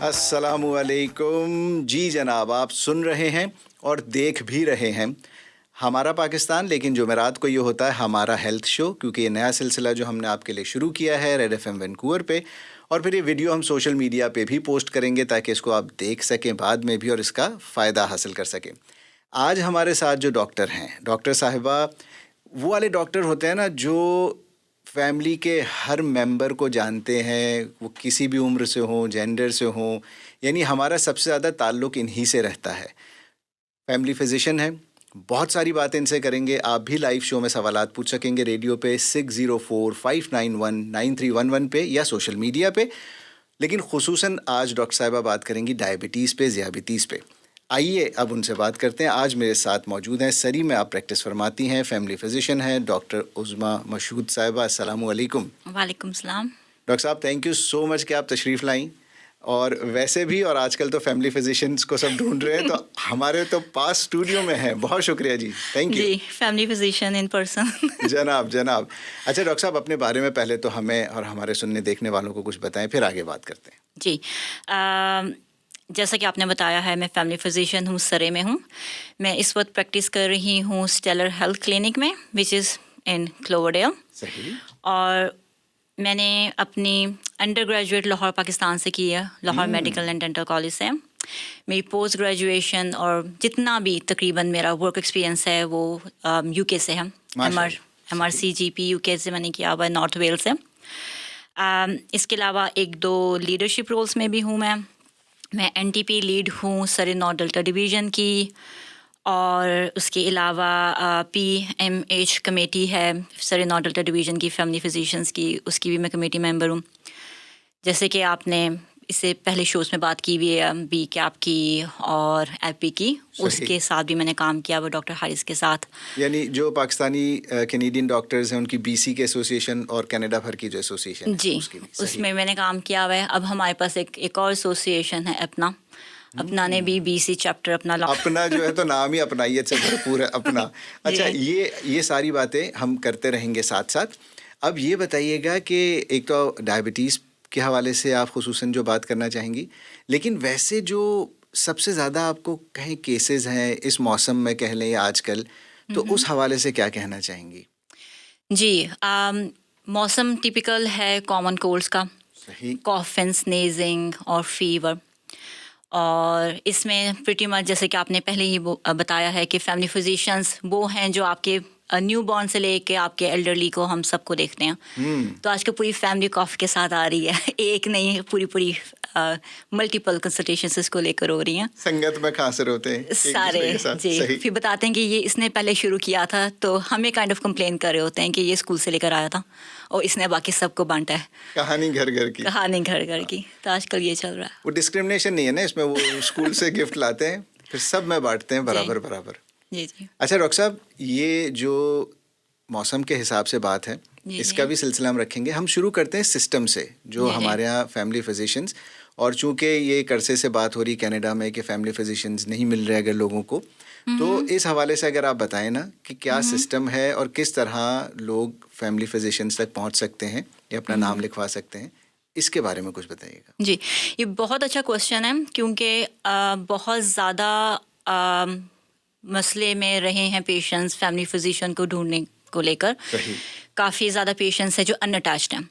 السلام علیکم جی جناب، آپ سن رہے ہیں اور دیکھ بھی رہے ہیں ہمارا پاکستان، لیکن جمعرات کو یہ ہوتا ہے ہمارا ہیلتھ شو، کیونکہ یہ نیا سلسلہ جو ہم نے آپ کے لیے شروع کیا ہے ریڈ ایف ایم وینکوور پہ، اور پھر یہ ویڈیو ہم سوشل میڈیا پہ بھی پوسٹ کریں گے تاکہ اس کو آپ دیکھ سکیں بعد میں بھی اور اس کا فائدہ حاصل کر سکیں۔ آج ہمارے ساتھ جو ڈاکٹر ہیں، ڈاکٹر صاحبہ وہ والے ڈاکٹر ہوتے ہیں نا جو فیملی کے ہر ممبر کو جانتے ہیں، وہ کسی بھی عمر سے ہوں، جینڈر سے ہوں، یعنی ہمارا سب سے زیادہ تعلق انہی سے رہتا ہے۔ فیملی فزیشین ہے، بہت ساری باتیں ان سے کریں گے۔ آپ بھی لائیو شو میں سوالات پوچھ سکیں گے ریڈیو پہ 6045919311 پہ یا سوشل میڈیا پہ، لیکن خصوصاً آج ڈاکٹر صاحبہ بات کریں گی ڈائبٹیز پہ، ذیابیطیز پہ۔ آئیے اب ان سے بات کرتے ہیں۔ آج میرے ساتھ موجود ہیں، سری میں آپ پریکٹس فرماتی ہیں، فیملی فزیشین ہیں، ڈاکٹر عظمیٰ مشہود صاحبہ۔ السلام علیکم۔ وعلیکم السلام۔ ڈاکٹر صاحب تھینک یو سو مچ کہ آپ تشریف لائیں، اور ویسے بھی اور آج کل تو فیملی فزیشینس کو سب ڈھونڈ رہے ہیں، تو ہمارے تو پاس اسٹوڈیو میں ہیں۔ بہت شکریہ جی، تھینک یو جی، فیملی فزیشین ان پرسن۔ جناب۔ اچھا ڈاکٹر صاحب، اپنے بارے میں پہلے تو ہمیں اور ہمارے سننے دیکھنے والوں کو کچھ بتائیں، پھر آگے بات کرتے ہیں۔ جی، جیسا کہ آپ نے بتایا ہے، میں فیملی فزیشین ہوں، سرے میں ہوں۔ میں اس وقت پریکٹس کر رہی ہوں اسٹیلر ہیلتھ کلینک میں، وچ از ان کلوورڈیل۔ صحیح۔ اور میں نے اپنی انڈر گریجویٹ لاہور پاکستان سے کی ہے، Lahore medical and dental college سے۔ میری پوسٹ گریجویشن اور جتنا بھی تقریباً میرا ورک ایکسپیرینس ہے وہ یو کے سے ہے، ایم آر سی جی پی یو کے سے میں نے کیا ہوا ہے، نارتھ ویل سے۔ اس کے علاوہ ایک دو لیڈرشپ رولس میں بھی ہوں۔ میں این ٹی پی لیڈ ہوں سرے نارتھ ڈیلٹا ڈویژن کی، اور اس کے علاوہ پی ایم ایچ کمیٹی ہے سرے نارتھ ڈیلٹا ڈویژن کی، فیملی فزیشینس کی، اس کی بھی میں کمیٹی ممبر ہوں۔ جیسے کہ آپ نے اس سے پہلے شوز میں بات کی ہوئی ہے، بی کیپ کی اور ایپ پی کی، اس کے ساتھ بھی میں نے کام کیا وہ ڈاکٹر حارث کے ساتھ۔ یعنی جو پاکستانی کینیڈین ڈاکٹرز ہیں ان کی بی سی کے ایسوسیشن اور کینیڈا بھر کی جو ایسوسیشن ہے، جی، اس میں نے کام کیا ہوا ہے۔ اب ہمارے پاس ایک اور ایسوسیشن ہے اپنا نے بھی بی سی چیپٹر اپنا جو ہے تو نام ہی اپنائیت سے بھرپور ہے، اپنا۔ اچھا، یہ ساری باتیں ہم کرتے رہیں گے ساتھ ساتھ۔ اب یہ بتائیے گا کہ ایک تو ڈائبٹیز کے حوالے سے آپ خصوصاً جو بات کرنا چاہیں گی، لیکن ویسے جو سب سے زیادہ آپ کو کہیں کیسز ہیں اس موسم میں کہہ لیں یا آج کل، تو اس حوالے سے کیا کہنا چاہیں گی؟ جی، موسم ٹپیکل ہے کامن کولڈس کا، کاف اینڈ سنیزنگ اور فیور، اور اس میں پریٹی مچ جیسے کہ آپ نے پہلے ہی بتایا ہے کہ فیملی فزیشینس وہ ہیں جو آپ کے نیو بورن سے لے کے آپ کے ایلڈرلی کو ہم سب کو دیکھتے ہیں۔ تو آج کل پوری فیملی کاف کے ساتھ آ رہی ہے، ایک نہیں، پوری ملٹیپل کنسلٹیشنز اس کو لے کر ہو رہی ہیں، سنگت میں خاصر ہوتے ہیں سارے۔ جی، پھر بتاتے ہیں کہ یہ اس نے پہلے شروع کیا تھا، تو ہمیں کائنڈ آف کمپلین کر رہے ہوتے ہیں کہ یہ اسکول سے لے کر آیا تھا اور اس نے باقی سب کو بانٹا ہے، کہانی گھر گھر کی۔ تو آج کل یہ چل رہا ہے۔ وہ ڈسکرمنیشن نہیں ہے نا اس میں، وہ اسکول سے گفٹ لاتے ہیں پھر سب میں بانٹتے ہیں برابر۔ جی۔ اچھا ڈاکٹر صاحب، یہ جو موسم کے حساب سے بات ہے، اس کا بھی سلسلہ ہم رکھیں گے۔ ہم شروع کرتے ہیں سسٹم سے، جو ہمارے یہاں فیملی فزیشینس، اور چونکہ یہ ایک عرصے سے بات ہو رہی کینیڈا میں کہ فیملی فزیشینس نہیں مل رہے اگر لوگوں کو، تو اس حوالے سے اگر آپ بتائیں نا کہ کیا سسٹم ہے اور کس طرح لوگ فیملی فزیشینس تک پہنچ سکتے ہیں یا اپنا نام لکھوا سکتے ہیں، اس کے بارے میں کچھ بتائیے گا۔ جی، یہ بہت اچھا کوشچن ہے، کیونکہ بہت زیادہ مسئلے میں رہے ہیں پیشنٹس فیملی فزیشین کو ڈھونڈنے کو لے کر۔ کافی زیادہ پیشنٹس ہیں جو ان اٹیچڈ ہیں۔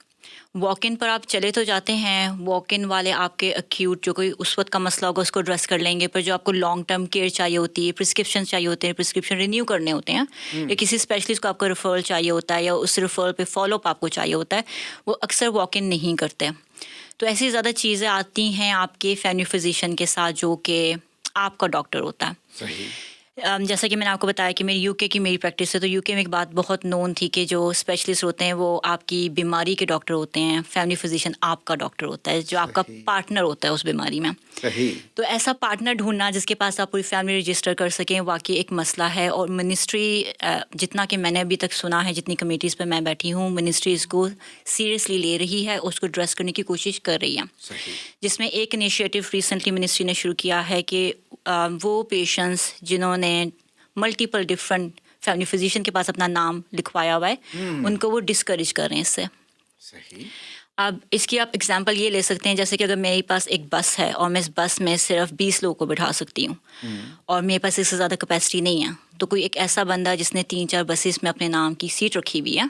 واک ان پر آپ چلے تو جاتے ہیں، واک ان والے آپ کے ایکیوٹ جو کوئی اس وقت کا مسئلہ ہوگا اس کو ایڈریس کر لیں گے، پر جو آپ کو لانگ ٹرم کیئر چاہیے ہوتی ہے، پرسکرپشن چاہیے ہوتے ہیں، پرسکرپشن رینیو کرنے ہوتے ہیں، یا کسی اسپیشلسٹ کو آپ کو ریفرل چاہیے ہوتا ہے، یا اس ریفرل پہ فالو اپ آپ کو چاہیے ہوتا ہے، وہ اکثر واک ان نہیں کرتے۔ تو ایسی زیادہ چیزیں آتی ہیں آپ کے فیملی فزیشین کے ساتھ جو کہ آپ کا ڈاکٹر ہوتا ہے۔ جیسا کہ میں نے آپ کو بتایا کہ میری یو کے کی میری پریکٹس ہے، تو یو کے میں ایک بات بہت نون تھی کہ جو اسپیشلسٹ ہوتے ہیں وہ آپ کی بیماری کے ڈاکٹر ہوتے ہیں، فیملی فزیشین آپ کا ڈاکٹر ہوتا ہے، جو آپ کا پارٹنر ہوتا ہے اس بیماری میں۔ تو ایسا پارٹنر ڈھونڈنا جس کے پاس آپ پوری فیملی رجسٹر کر سکیں، واقعی ایک مسئلہ ہے، اور منسٹری جتنا کہ میں نے ابھی تک سنا ہے، جتنی کمیٹیز پہ میں بیٹھی ہوں، منسٹری اس کو سیریسلی لے رہی ہے، اس کو ایڈریس کرنے کی کوشش کر رہی ہے، جس میں ایک انیشیٹو ریسنٹلی منسٹری نے شروع کیا ہے کہ وہ پیشنٹس جنہوں نے ملٹیپل ڈفرینٹ فیملی فزیشین کے پاس اپنا نام لکھوایا ہوا ہے، ان کو وہ ڈسکریج کر رہے ہیں اس سے۔ اب اس کی آپ اگزامپل یہ لے سکتے ہیں جیسے کہ اگر میرے پاس ایک بس ہے اور میں اس بس میں صرف 20 لوگوں کو بٹھا سکتی ہوں اور میرے پاس اس سے زیادہ کیپیسٹی نہیں ہے، تو کوئی ایک ایسا بندہ جس نے 3-4 بسیز میں اپنے نام کی سیٹ رکھی ہوئی ہے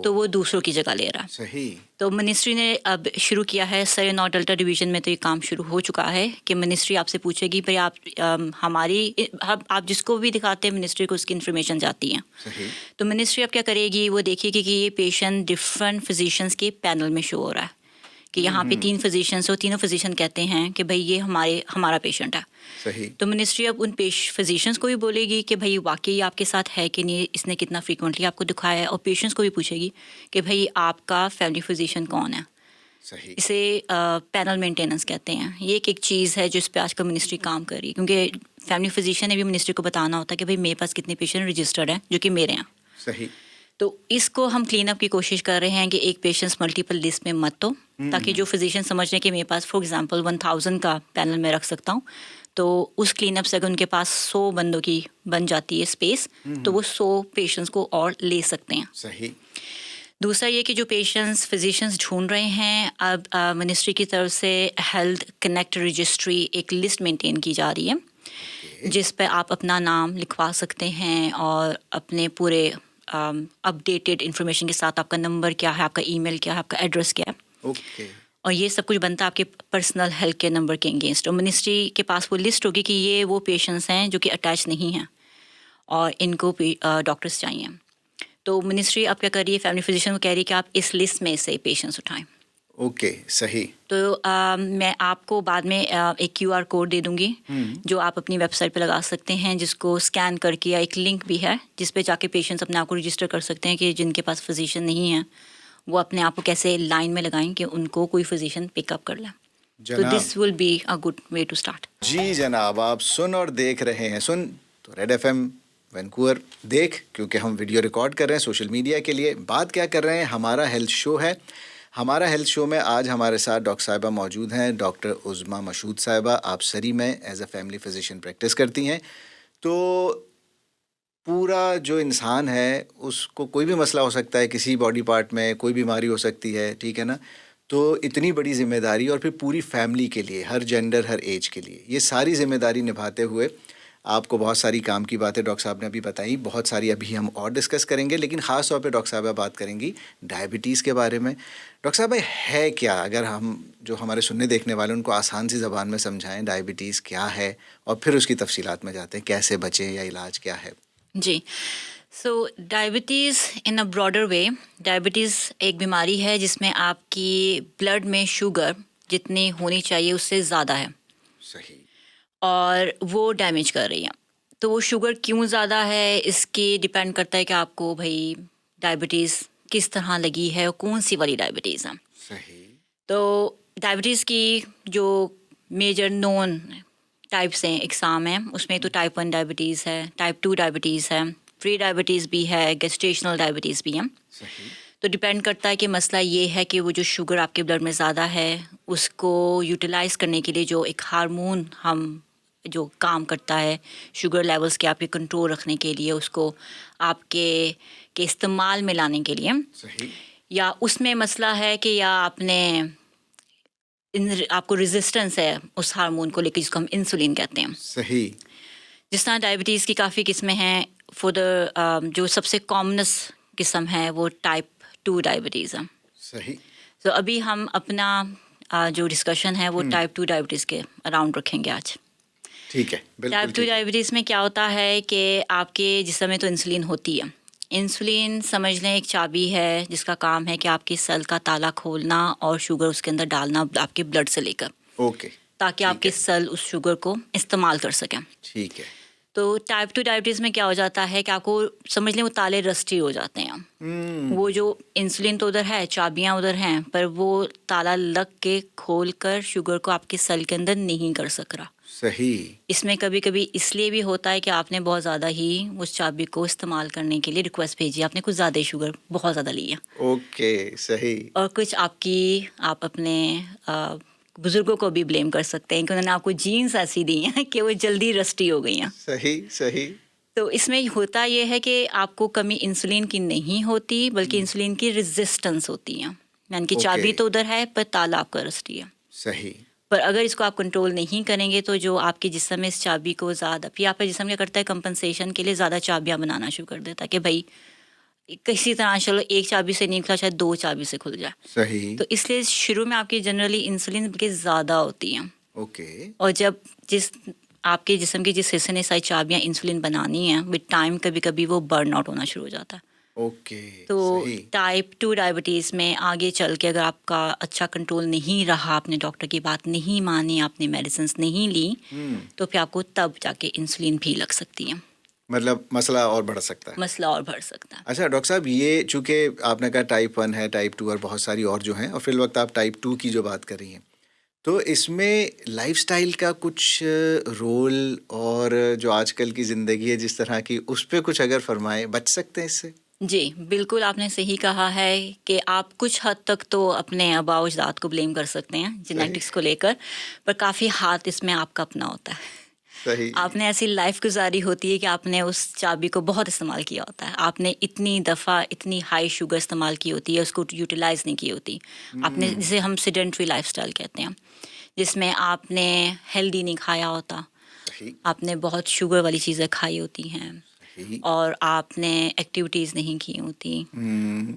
تو وہ دوسروں کی جگہ لے رہا ہے. صحیح. تو منسٹری نے اب شروع کیا ہے، سر نارتھ ڈیلٹا ڈویژن میں تو یہ کام شروع ہو چکا ہے کہ منسٹری آپ سے پوچھے گی بھائی آپ جس کو بھی دکھاتے ہیں منسٹری کو اس کی انفارمیشن جاتی ہے. صحیح. تو منسٹری اب کیا کرے گی، وہ دیکھے گی کہ یہ پیشنٹ ڈفرینٹ فزیشنس کے پینل میں شو ہو رہا ہے کہ یہاں پہ 3 فزیشنس ہو، تینوں فزیشن کہتے ہیں کہ بھائی یہ ہمارا پیشنٹ ہے. صحیح. تو منسٹری اب ان فزیشنس کو بھی بولے گی کہ بھائی واقعی آپ کے ساتھ ہے کہ نہیں، اس نے کتنا فریکوینٹلی آپ کو دکھایا ہے، اور پیشنٹس کو بھی پوچھے گی کہ بھائی آپ کا فیملی فزیشن کون ہے. صحیح. اسے پینل مینٹیننس کہتے ہیں. یہ ایک چیز ہے جو اس پہ آج کل منسٹری کام کر رہی ہے، کیونکہ فیملی فزیشن نے بھی منسٹری کو بتانا ہوتا ہے کہ بھائی میرے پاس کتنے پیشنٹ رجسٹرڈ ہیں جو کہ میرے ہیں. صحیح. تو اس کو ہم کلین اپ کی کوشش کر رہے ہیں کہ ایک پیشنٹس ملٹیپل لسٹ میں مت ہو، تاکہ جو فزیشین سمجھ رہے ہیں کہ میرے پاس فار ایگزامپل 1000 کا پینل میں رکھ سکتا ہوں، تو اس کلین اپ سے اگر ان کے پاس 100 بندوں کی بن جاتی ہے اسپیس تو وہ 100 پیشنٹس کو اور لے سکتے ہیں. صحیح. دوسرا یہ کہ جو پیشنٹس فزیشنس ڈھونڈ رہے ہیں، اب منسٹری کی طرف سے ہیلتھ کنیکٹ رجسٹری ایک لسٹ مینٹین کی جا رہی ہے جس پہ آپ اپنا نام لکھوا سکتے ہیں اور اپنے پورے اپڈیٹڈ انفارمیشن کے ساتھ آپ کا نمبر کیا ہے، آپ کا ای میل کیا ہے، آپ کا ایڈریس کیا ہے. اوکے. اور یہ سب کچھ بنتا ہے آپ کے پرسنل ہیلتھ کیئر نمبر کے اگینسٹ. اور منسٹری کے پاس وہ لسٹ ہوگی کہ یہ وہ پیشنٹس ہیں جو کہ اٹیچ نہیں ہیں اور ان کو ڈاکٹرس چاہیے. تو منسٹری اب کیا کر رہی ہے، فیملی فزیشین کو کہہ رہی ہے کہ آپ اس لسٹ میں سے پیشنٹس اٹھائیں. اوکے. صحیح. تو میں آپ کو بعد میں ایک QR کوڈ دے دوں گی جو آپ اپنی ویب سائٹ پہ لگا سکتے ہیں، جس کو اسکین کر کے، یا ایک لنک بھی ہے جس پہ جا کے پیشنٹس اپنے آپ کو رجسٹر کر سکتے ہیں کہ جن کے پاس فزیشین نہیں ہیں وہ اپنے آپ کو کیسے لائن میں لگائیں کہ ان کو کوئی فزیشین پک اپ کر لیں. تو this will be a good way to start. جی جناب، آپ سن اور دیکھ رہے ہیں، سن تو ریڈ FM وینکوور، دیکھ کیونکہ ہم ویڈیو ریکارڈ کر رہے ہیں سوشل میڈیا کے لیے. بات کیا کر رہے ہیں، ہمارا ہیلتھ شو ہے. ہمارا ہیلتھ شو میں آج ہمارے ساتھ ڈاکٹر صاحبہ موجود ہیں، ڈاکٹر عظمیٰ مشہود صاحبہ. آپ سری میں as a family physician practice کرتی ہیں. تو پورا جو انسان ہے اس کو کوئی بھی مسئلہ ہو سکتا ہے، کسی باڈی پارٹ میں کوئی بیماری ہو سکتی ہے، ٹھیک ہے نا. تو اتنی بڑی ذمہ داری، اور پھر پوری فیملی کے لیے، ہر جینڈر، ہر ایج کے لیے یہ ساری ذمہ داری نبھاتے ہوئے آپ کو بہت ساری کام کی باتیں ڈاکٹر صاحب نے ابھی بتائیں، بہت ساری ابھی ہم اور ڈسکس کریں گے، لیکن خاص طور پہ ڈاکٹر صاحبہ بات کریں گی ڈائبٹیز کے بارے میں. ڈاکٹر صاحب ہے کیا، اگر ہم جو ہمارے سننے دیکھنے والے ان کو آسان سی زبان میں سمجھائیں، ڈائبٹیز کیا ہے، اور پھر اس کی تفصیلات میں جاتے ہیں، کیسے بچیں یا علاج کیا ہے. جی. So diabetes in a broader way, diabetes ایک بیماری ہے جس میں آپ کی بلڈ میں شوگر جتنی ہونی چاہیے اس سے زیادہ ہے. صحیح. اور وہ ڈیمیج کر رہی ہیں. تو وہ شوگر کیوں زیادہ ہے اس کے ڈپینڈ کرتا ہے کہ آپ کو بھائی ڈائبٹیز کس طرح لگی ہے اور کون سی والی ڈائبٹیز ہے. صحیح. تو ڈائبٹیز کی جو میجر نون ٹائپس ہیں، اقسام ہیں، اس میں تو ٹائپ 1 ڈائبٹیز ہے، ٹائپ 2 ڈائبٹیز ہے، پری ڈائبٹیز بھی ہے، گیسٹیشنل ڈائبٹیز بھی ہے. صحیح. تو ڈپینڈ کرتا ہے کہ مسئلہ یہ ہے کہ وہ جو شوگر آپ کے بلڈ میں زیادہ ہے اس کو یوٹیلائز کرنے کے لیے جو ایک ہارمون ہم جو کام کرتا ہے شوگر لیولز کے آپ کے کنٹرول رکھنے کے لیے، اس کو آپ کے استعمال میں لانے کے لیے. صحیح. یا اس میں مسئلہ ہے کہ یا آپ کو ریزسٹنس ہے اس ہارمون کو لے کے، جس کو ہم انسولین کہتے ہیں. صحیح. جس طرح ڈائبٹیز کی کافی قسمیں ہیں، جو سب سے کامنس قسم ہے وہ ٹائپ 2 ڈائبٹیز ہے. صحیح. تو ابھی ہم اپنا جو ڈسکشن ہے وہ ٹائپ 2 ڈائبٹیز کے اراؤنڈ رکھیں گے آج. ٹھیک ہے. بالکل. ٹائپ 2 ڈائبٹیز میں کیا ہوتا ہے کہ آپ کے جسم میں تو انسولین ہوتی ہے. انسولین سمجھ لیں ایک چابی ہے جس کا کام ہے کہ آپ کے سیل کا تالا کھولنا اور شوگر اس کے اندر ڈالنا آپ کے بلڈ سے لے کر، اوکے، تاکہ آپ کے سیل اس شوگر کو استعمال کر سکیں. ٹھیک ہے. تو ٹائپ 2 ڈائبٹیز میں کیا ہو جاتا ہے کہ آپ کو سمجھ لیں وہ تالے رسٹی ہو جاتے ہیں. وہ جو انسولین تو ادھر ہے، چابیاں ادھر ہیں، پر وہ تالا لگ کے کھول کر شوگر کو آپ کے سیل کے اندر نہیں کر سک رہا. صحیح. اس میں کبھی کبھی اس لیے بھی ہوتا ہے کہ آپ نے بہت زیادہ ہی اس چابی کو استعمال کرنے کے لیے ریکویسٹ بھیجی، آپ نے کچھ زیادہ ہی شوگر بہت زیادہ لی ہے. اوکے. صحیح. اور کچھ آپ اپنے بزرگوں کو بھی بلیم کر سکتے ہیں کہ انہوں نے آپ کو جینز ایسی دی ہیں کہ وہ جلدی رسٹی ہو گئی ہیں. صحیح. صحیح. تو اس میں ہوتا یہ ہے کہ آپ کو کمی انسولین کی نہیں ہوتی بلکہ انسولین کی ریزسٹنس ہوتی ہے. یعنی کہ چابی تو ادھر ہے پر تالا آپ کا رسٹی ہے. صحیح. پر اگر اس کو آپ کنٹرول نہیں کریں گے تو جو آپ کے جسم میں اس چابی کو زیادہ پھر آپ کا جسم کیا کرتا ہے کمپنسیشن کے لیے زیادہ چابیاں بنانا شروع کر دیتا ہے کہ بھائی کسی طرح چلو ایک چابی سے نہیں کھلا شاید 2 چابی سے کھل جائے. صحیح. تو اس لیے شروع میں آپ کی جنرلی انسولین بلکہ زیادہ ہوتی ہیں. اوکے. اور جب آپ کے جسم کے جس حصے نے ساری چابیاں انسولین بنانی ہیں وتھ ٹائم کبھی کبھی وہ برن آؤٹ ہونا شروع ہو جاتا ہے. اوکے. تو صحیح. ٹائپ 2 ڈائبٹیز میں آگے چل کے اگر آپ کا اچھا کنٹرول نہیں رہا, آپ نے ڈاکٹر کی بات نہیں مانی, آپ نے میڈیسنس نہیں لی, تو پھر آپ کو تب جا کے انسولین بھی لگ سکتی ہے. مطلب مسئلہ اور بڑھ سکتا ہے. مسئلہ اور بڑھ سکتا ہے. اچھا ڈاکٹر صاحب, یہ چونکہ آپ نے کہا ٹائپ 1 ہے, ٹائپ 2 اور بہت ساری اور جو ہیں, اور فی الوقت آپ ٹائپ 2 کی جو بات کر رہی ہیں, تو اس میں لائف سٹائل کا کچھ رول اور جو آج کل کی زندگی ہے جس طرح کی, اس پہ کچھ اگر فرمائیں, بچ سکتے ہیں اس سے؟ جی بالکل آپ نے صحیح کہا ہے کہ آپ کچھ حد تک تو اپنے آباء و اجداد کو بلیم کر سکتے ہیں جینیٹکس کو لے کر, پر کافی ہاتھ اس میں آپ کا اپنا ہوتا ہے. صحیح. آپ نے ایسی لائف گزاری ہوتی ہے کہ آپ نے اس چابی کو بہت استعمال کیا ہوتا ہے, آپ نے اتنی دفعہ اتنی ہائی شوگر استعمال کی ہوتی ہے, اس کو یوٹیلائز نہیں کی ہوتی. آپ نے جسے ہم سیڈنٹری لائف سٹائل کہتے ہیں, جس میں آپ نے ہیلدی نہیں کھایا ہوتا, صحیح. آپ نے بہت شوگر والی چیزیں کھائی ہوتی ہیں, صحیح. اور آپ نے ایکٹیویٹیز نہیں کی ہوتی,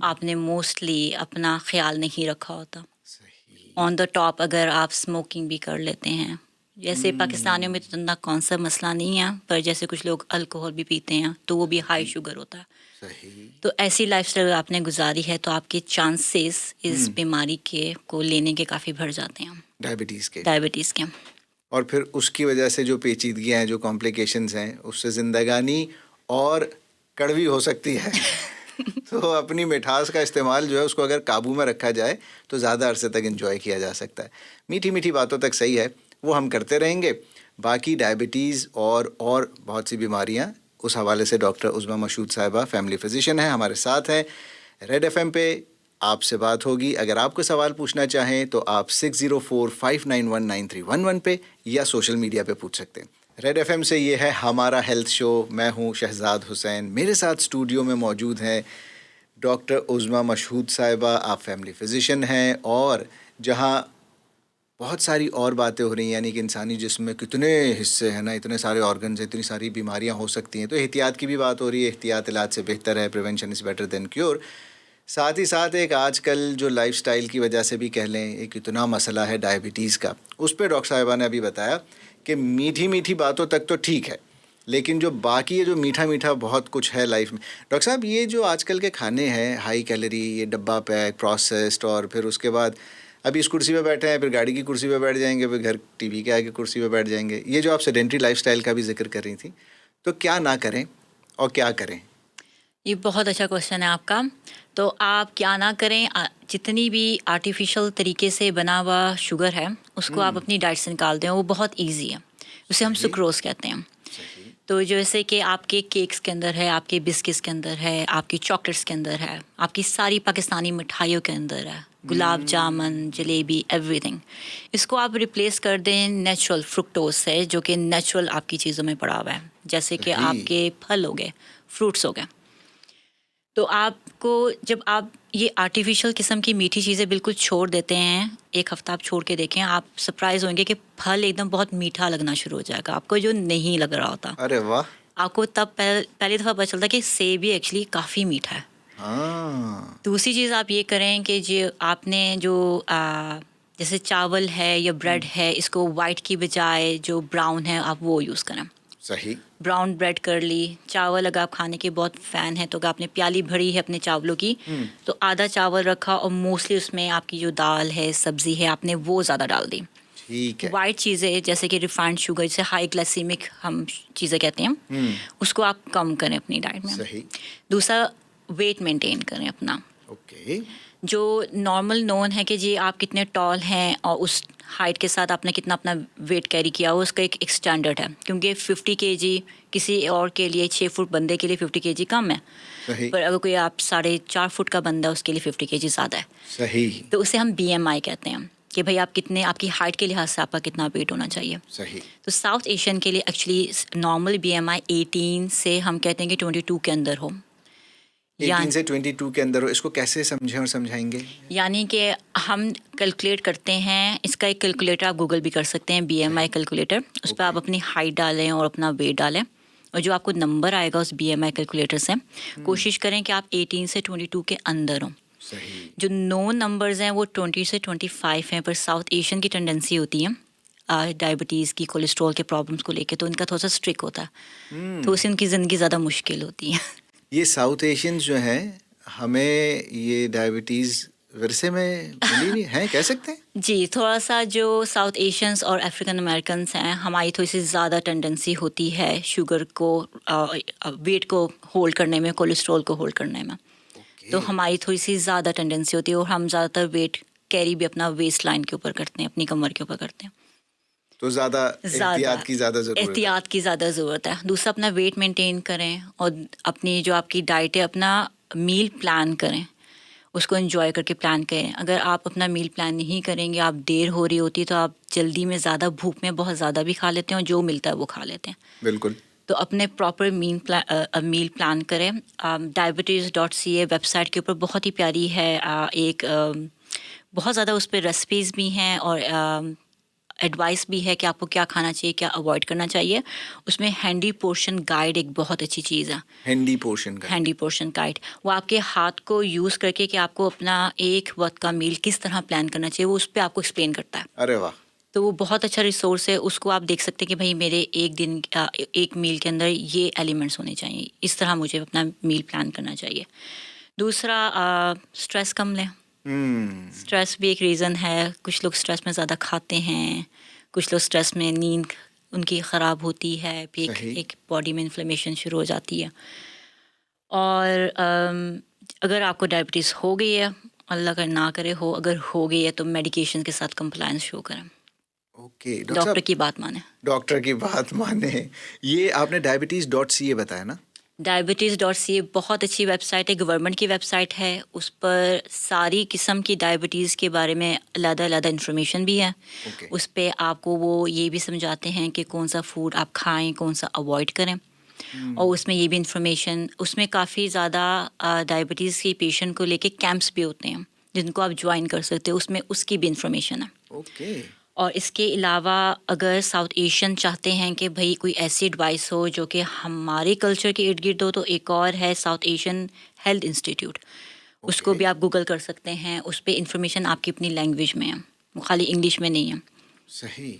آپ نے موسٹلی اپنا خیال نہیں رکھا ہوتا. صحیح. آن دا ٹاپ اگر آپ اسموکنگ بھی کر لیتے ہیں, جیسے پاکستانیوں میں تو اتنا کون سا مسئلہ نہیں ہے, پر جیسے کچھ لوگ الکوہول بھی پیتے ہیں تو وہ بھی ہائی شوگر ہوتا ہے. صحیح. تو ایسی لائف اسٹائل آپ نے گزاری ہے تو آپ کے چانسز اس بیماری کے کو لینے کے کافی بڑھ جاتے ہیں, ڈائبٹیز کے. اور پھر اس کی وجہ سے جو پیچیدگیاں ہیں, جو کمپلیکیشنز ہیں, اس سے زندگانی اور کڑوی ہو سکتی ہے. تو اپنی مٹھاس کا استعمال جو ہے اس کو اگر قابو میں رکھا جائے تو زیادہ عرصے تک انجوائے کیا جا سکتا ہے. میٹھی میٹھی باتوں تک صحیح ہے, وہ ہم کرتے رہیں گے. باقی ڈائبٹیز اور بہت سی بیماریاں, اس حوالے سے ڈاکٹر عظمیٰ مشہود صاحبہ فیملی فزیشین ہیں, ہمارے ساتھ ہیں. ریڈ ایف ایم پہ آپ سے بات ہوگی. اگر آپ کو سوال پوچھنا چاہیں تو آپ 6045919311 پہ یا سوشل میڈیا پہ پوچھ سکتے ہیں. ریڈ ایف ایم سے یہ ہے ہمارا ہیلتھ شو. میں ہوں شہزاد حسین, میرے ساتھ اسٹوڈیو میں موجود ہیں ڈاکٹر عظمیٰ مشہود صاحبہ. آپ فیملی فزیشین ہیں, اور جہاں بہت ساری اور باتیں ہو رہی ہیں, یعنی کہ انسانی جسم میں کتنے حصے ہیں نا, اتنے سارے آرگنز ہیں, اتنی ساری بیماریاں ہو سکتی ہیں, تو احتیاط کی بھی بات ہو رہی ہے. احتیاط علاج سے بہتر ہے, prevention is better than cure. ساتھ ہی ساتھ ایک آج کل جو لائف سٹائل کی وجہ سے بھی کہہ لیں ایک اتنا مسئلہ ہے ڈائبٹیز کا, اس پہ ڈاکٹر صاحبہ نے ابھی بتایا کہ میٹھی میٹھی باتوں تک تو ٹھیک ہے, لیکن جو باقی ہے جو میٹھا میٹھا بہت کچھ ہے لائف میں. ڈاکٹر صاحب یہ جو آج کل کے کھانے ہیں ہائی کیلری, یہ ڈبہ پیک پروسیسڈ, اور پھر اس کے بعد ابھی اس کرسی پہ بیٹھے ہیں, پھر گاڑی کی کرسی پہ بیٹھ جائیں گے, پھر گھر ٹی وی کے آگے کرسی پہ بیٹھ جائیں گے. یہ جو آپ سیڈنٹری لائف سٹائل کا بھی ذکر کر رہی تھیں, تو کیا نہ کریں اور کیا کریں؟ یہ بہت اچھا کوشچن ہے آپ کا. تو آپ کیا نہ کریں, جتنی بھی آرٹیفیشل طریقے سے بنا ہوا شوگر ہے اس کو آپ اپنی ڈائٹ سے نکال دیں, وہ بہت ایزی ہے, اسے ہم سکروز کہتے ہیں. تو جیسے کہ آپ کے کیکس کے اندر ہے, آپ کے بسکٹس کے اندر ہے, آپ کی چاکلیٹس کے اندر ہے, آپ کی ساری پاکستانی مٹھائیوں کے اندر ہے, گلاب جامن, جلیبی, ایوری تھنگ. اس کو آپ ریپلیس کر دیں نیچرل فرکٹوز سے, جو کہ نیچرل آپ کی چیزوں میں پڑا ہوا ہے, جیسے کہ آپ کے پھل ہو گئے, فروٹس ہو گئے. تو آپ کو جب آپ یہ آرٹیفیشل قسم کی میٹھی چیزیں بالکل چھوڑ دیتے ہیں, ایک ہفتہ آپ چھوڑ کے دیکھیں, آپ سرپرائز ہوئیں گے کہ پھل ایک دم بہت میٹھا لگنا شروع ہو جائے گا آپ کو, جو نہیں لگ رہا ہوتا. ارے واہ. آپ کو تب پہلی دفعہ پتہ چلتا ہے کہ سیب بھی ایکچولی کافی میٹھا ہے. دوسری چیز آپ یہ کریں کہ جو آپ نے جو جیسے چاول ہے یا بریڈ ہے, اس کو وائٹ کی بجائے جو براؤن ہے آپ وہ یوز کریں. صحیح. براؤن بریڈ کر لی. چاول اگر آپ کھانے کے بہت فین ہیں تو اگر آپ نے پیالی بھری ہے اپنے چاولوں کی, تو آدھا چاول رکھا, اور موسٹلی اس میں آپ کی جو دال ہے, سبزی ہے, آپ نے وہ زیادہ ڈال دی. ٹھیک ہے. وائٹ چیزیں جیسے کہ ریفائنڈ شوگر, جیسے ہائی گلائسیمک ہم چیزیں کہتے ہیں, اس کو آپ کم کریں اپنی ڈائٹ میں. صحیح. دوسرا, ویٹ مینٹین کریں اپنا. اوکے. جو نارمل نون ہے کہ جی آپ کتنے ٹال ہیں اور اس ہائٹ کے ساتھ آپ نے کتنا اپنا ویٹ کیری کیا ہو, اس کا ایک اسٹینڈرڈ ہے, کیونکہ 50 kg کسی اور کے لیے 6 فٹ بندے کے لیے 50 kg کم ہے. صحیح. پر اگر کوئی آپ 4.5 فٹ کا بندہ اس کے لیے 50 kg زیادہ ہے. صحیح. تو اسے ہم BMI کہتے ہیں کہ بھائی آپ کتنے, آپ کی ہائٹ کے لحاظ سے آپ کا کتنا ویٹ ہونا چاہیے. صحیح. تو ساؤتھ ایشین کے لیے ایکچولی نارمل BMI 18 سے ہم کہتے ہیں کہ 22 کے اندر ہو. 18 سے 22 کے اندر ہو، اس کو کیسے سمجھیں اور سمجھائیں گے؟ یعنی کہ ہم کیلکولیٹ کرتے ہیں، اس کا ایک کیلکولیٹر آپ گوگل بھی کر سکتے ہیں، BMI کیلکولیٹر. اس پہ آپ اپنی ہائٹ ڈالیں اور اپنا ویٹ ڈالیں، اور جو آپ کو نمبر آئے گا اس BMI کیلکولیٹر سے، کوشش کریں کہ آپ 18 سے 22 کے اندر ہوں. صحیح. جو نون نمبرز ہیں وہ 20 سے 25 ہیں، پر ساؤتھ ایشین کی ٹینڈنسی ہوتی ہے ڈائبٹیز کی، کولیسٹرول کے پرابلمس کو لے کے، تو ان کا تھوڑا سا اسٹرک ہوتا ہے، تو اس سے ان کی زندگی زیادہ مشکل ہوتی ہے. یہ ساؤتھ ایشینز جو ہیں، ہمیں یہ ڈائبٹیز ورثے میں ملی نہیں ہے، کہہ سکتے ہیں؟ جی، تھوڑا سا جو ساؤتھ ایشینس اور افریقن امریکنس ہیں، ہماری تھوڑی سی زیادہ ٹینڈنسی ہوتی ہے شوگر کو، ویٹ کو ہولڈ کرنے میں، کولیسٹرول کو ہولڈ کرنے میں. تو ہماری تھوڑی سی زیادہ ٹینڈنسی ہوتی ہے، اور ہم زیادہ تر ویٹ کیری بھی اپنا ویسٹ لائن کے اوپر کرتے ہیں، اپنی کمر کے اوپر کرتے ہیں. تو زیادہ احتیاط کی زیادہ ضرورت ہے. احتیاط کی زیادہ ضرورت ہے. دوسرا، اپنا ویٹ مینٹین کریں، اور اپنی جو آپ کی ڈائٹ ہے، اپنا میل پلان کریں، اس کو انجوائے کر کے پلان کریں. اگر آپ اپنا میل پلان نہیں کریں گے، آپ دیر ہو رہی ہوتی ہے تو آپ جلدی میں زیادہ بھوک میں بہت زیادہ بھی کھا لیتے ہیں، اور جو ملتا ہے وہ کھا لیتے ہیں. بالکل. تو اپنے پراپر میل پلان کریں. diabetes.ca ویب سائٹ کے اوپر بہت ہی پیاری ہے، ایک بہت زیادہ اس پہ ریسیپیز بھی ہیں اور ایڈوائس بھی ہے کہ آپ کو کیا کھانا چاہیے، کیا اوائڈ کرنا چاہیے. اس میں ہینڈی پورشن گائیڈ ایک بہت اچھی چیز ہے. ہینڈی پورشن گائیڈ، وہ آپ کے ہاتھ کو یوز کر کے کہ آپ کو اپنا ایک وقت کا میل کس طرح پلان کرنا چاہیے، وہ اس پہ آپ کو ایکسپلین کرتا ہے. ارے واہ. تو وہ بہت اچھا ریسورس ہے. اس کو آپ دیکھ سکتے ہیں کہ بھائی میرے ایک میل کے اندر یہ ایلیمنٹس ہونے چاہیے، اس طرح مجھے اپنا میل پلان کرنا چاہیے. دوسرا، اسٹریس کم لیں. اسٹریس بھی ایک ریزن ہے. کچھ لوگ اسٹریس میں زیادہ کھاتے ہیں، کچھ لوگ اسٹریس میں نیند ان کی خراب ہوتی ہے، پھر ایک باڈی میں انفلیمیشن شروع ہو جاتی ہے. اور اگر آپ کو ڈائبٹیز ہو گئی ہے، اللہ کا نہ کرے ہو، اگر ہو گئی ہے تو میڈیکیشن کے ساتھ کمپلائنس شو کریں. اوکے. ڈاکٹر کی بات مانیں. ڈاکٹر کی بات مانیں. یہ آپ نے diabetes.ca بتایا نا؟ diabetes.ca بہت اچھی ویب سائٹ ہے، گورنمنٹ کی ویب سائٹ ہے. اس پر ساری قسم کی ڈائبٹیز کے بارے میں علیحدہ علیحدہ انفارمیشن بھی ہے. اس پہ آپ کو وہ یہ بھی سمجھاتے ہیں کہ کون سا فوڈ آپ کھائیں، کون سا اوائڈ کریں. اور اس میں یہ بھی انفارمیشن، اس میں کافی زیادہ ڈائبٹیز کے پیشنٹ کو لے کے کیمپس بھی ہوتے ہیں جن کو آپ جوائن کر سکتے ہو. اس میں اس کی بھی انفارمیشن ہے. اوکے. اور اس کے علاوہ اگر ساؤتھ ایشین چاہتے ہیں کہ بھائی کوئی ایسی ایڈوائس ہو جو کہ ہمارے کلچر کے ارد گرد ہو، تو ایک اور ہے ساؤتھ ایشین ہیلتھ انسٹیٹیوٹ. اس کو بھی آپ گوگل کر سکتے ہیں. اس پہ انفارمیشن آپ کی اپنی لینگویج میں ہے، وہ خالی انگلش میں نہیں ہے. صحیح.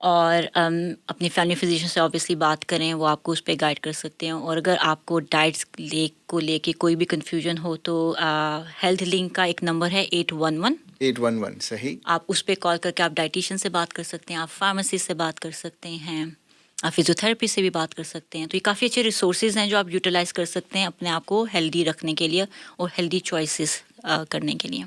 اور اپنی فیملی فزیشین سے آبویسلی بات کریں، وہ آپ کو اس پہ گائڈ کر سکتے ہیں. اور اگر آپ کو ڈائٹس کو لے کے کوئی بھی کنفیوژن ہو تو ہیلتھ لنک کا ایک نمبر ہے 811. صحیح. آپ اس پہ کال کر کے آپ ڈائٹیشین سے بات کر سکتے ہیں، آپ فارمیسی سے بات کر سکتے ہیں، آپ فزیوتھراپی سے بھی بات کر سکتے ہیں. تو یہ کافی اچھے ریسورسز ہیں جو آپ یوٹیلائز کر سکتے ہیں اپنے آپ کو ہیلدی رکھنے کے لیے اور ہیلدی چوائسیز کرنے کے لیے.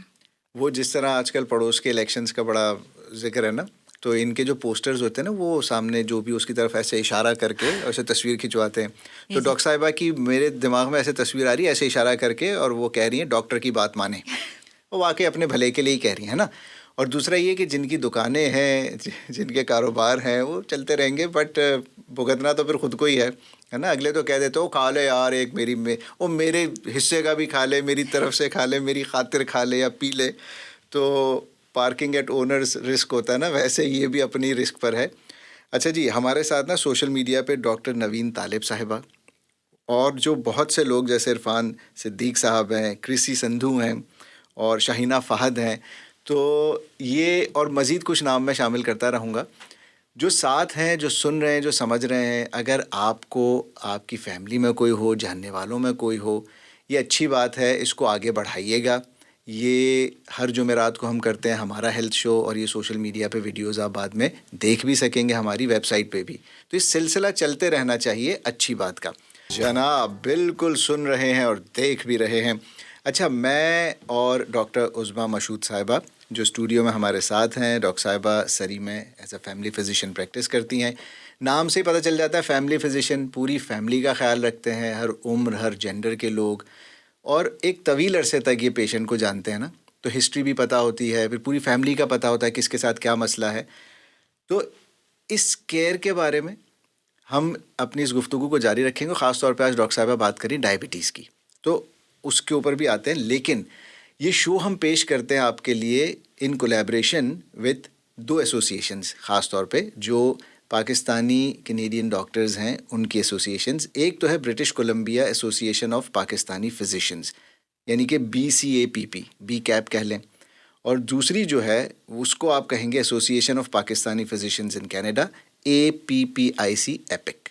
وہ جس طرح آج کل پڑوس کے الیکشنز کا بڑا ذکر ہے نا، تو ان کے جو پوسٹرز ہوتے ہیں نا، وہ سامنے جو بھی اس کی طرف ایسے اشارہ کر کے ایسے تصویر کھنچواتے ہیں. تو ڈاکٹر صاحبہ کی میرے دماغ میں ایسے تصویر آ رہی ہے، ایسے اشارہ کر کے، اور وہ کہہ رہی ہیں ڈاکٹر کی بات مانیں. وہ واقعی اپنے بھلے کے لیے ہی کہہ رہی ہیں نا. اور دوسرا یہ کہ جن کی دکانیں ہیں، جن کے کاروبار ہیں، وہ چلتے رہیں گے، بٹ بھگتنا تو پھر خود کو ہی ہے نا. اگلے تو کہہ دیتے ہو کھا لے یار، ایک میرے حصے کا بھی کھا لے، میری طرف سے کھا لے، میری خاطر کھا لے یا پی لے. تو پارکنگ ایٹ اونرز رسک ہوتا ہے نا، ویسے یہ بھی اپنی رسک پر ہے. اچھا جی، ہمارے ساتھ نا سوشل میڈیا پہ ڈاکٹر نوین طالب صاحبہ اور جو بہت سے لوگ جیسے عرفان صدیق صاحب ہیں، کرسی سندھو ہیں، اور شاہینہ فہد ہیں. تو یہ اور مزید کچھ نام میں شامل کرتا رہوں گا جو ساتھ ہیں، جو سن رہے ہیں، جو سمجھ رہے ہیں. اگر آپ کو آپ کی فیملی میں کوئی ہو، جاننے والوں میں کوئی ہو، یہ اچھی بات ہے، اس کو آگے بڑھائیے گا. یہ ہر جمعرات کو ہم کرتے ہیں ہمارا ہیلتھ شو، اور یہ سوشل میڈیا پہ ویڈیوز آپ بعد میں دیکھ بھی سکیں گے ہماری ویب سائٹ پہ بھی. تو اس سلسلہ چلتے رہنا چاہیے، اچھی بات کا. جناب بالکل سن رہے ہیں اور دیکھ بھی رہے ہیں. اچھا، میں اور ڈاکٹر عظمیٰ مشہود صاحبہ جو اسٹوڈیو میں ہمارے ساتھ ہیں. ڈاکٹر صاحبہ سری میں as a family physician practice کرتی ہیں. نام سے ہی پتہ چل جاتا ہے فیملی فزیشین، پوری فیملی کا خیال رکھتے ہیں، ہر عمر، ہر جینڈر کے لوگ، اور ایک طویل عرصے تک یہ پیشنٹ کو جانتے ہیں نا. تو ہسٹری بھی پتہ ہوتی ہے، پھر پوری فیملی کا پتہ ہوتا ہے کس کے ساتھ کیا مسئلہ ہے. تو اس کیئر کے بارے میں ہم اپنی اس گفتگو کو جاری رکھیں گے. خاص طور پہ آج ڈاکٹر صاحبہ بات کریں ڈائبٹیز کی. تو اس کے اوپر بھی آتے ہیں. لیکن یہ شو ہم پیش کرتے ہیں آپ کے لیے ان کولیبریشن وتھ 2 ایسوسیشنز خاص طور پہ جو پاکستانی کینیڈین ڈاکٹرز ہیں ان کی ایسوسیشنز. ایک تو ہے British Columbia association of Pakistani physicians یعنی کہ BCAPP بی کیپ کہہ لیں, اور دوسری جو ہے اس کو آپ کہیں گے association of Pakistani physicians in Canada APPIC epic.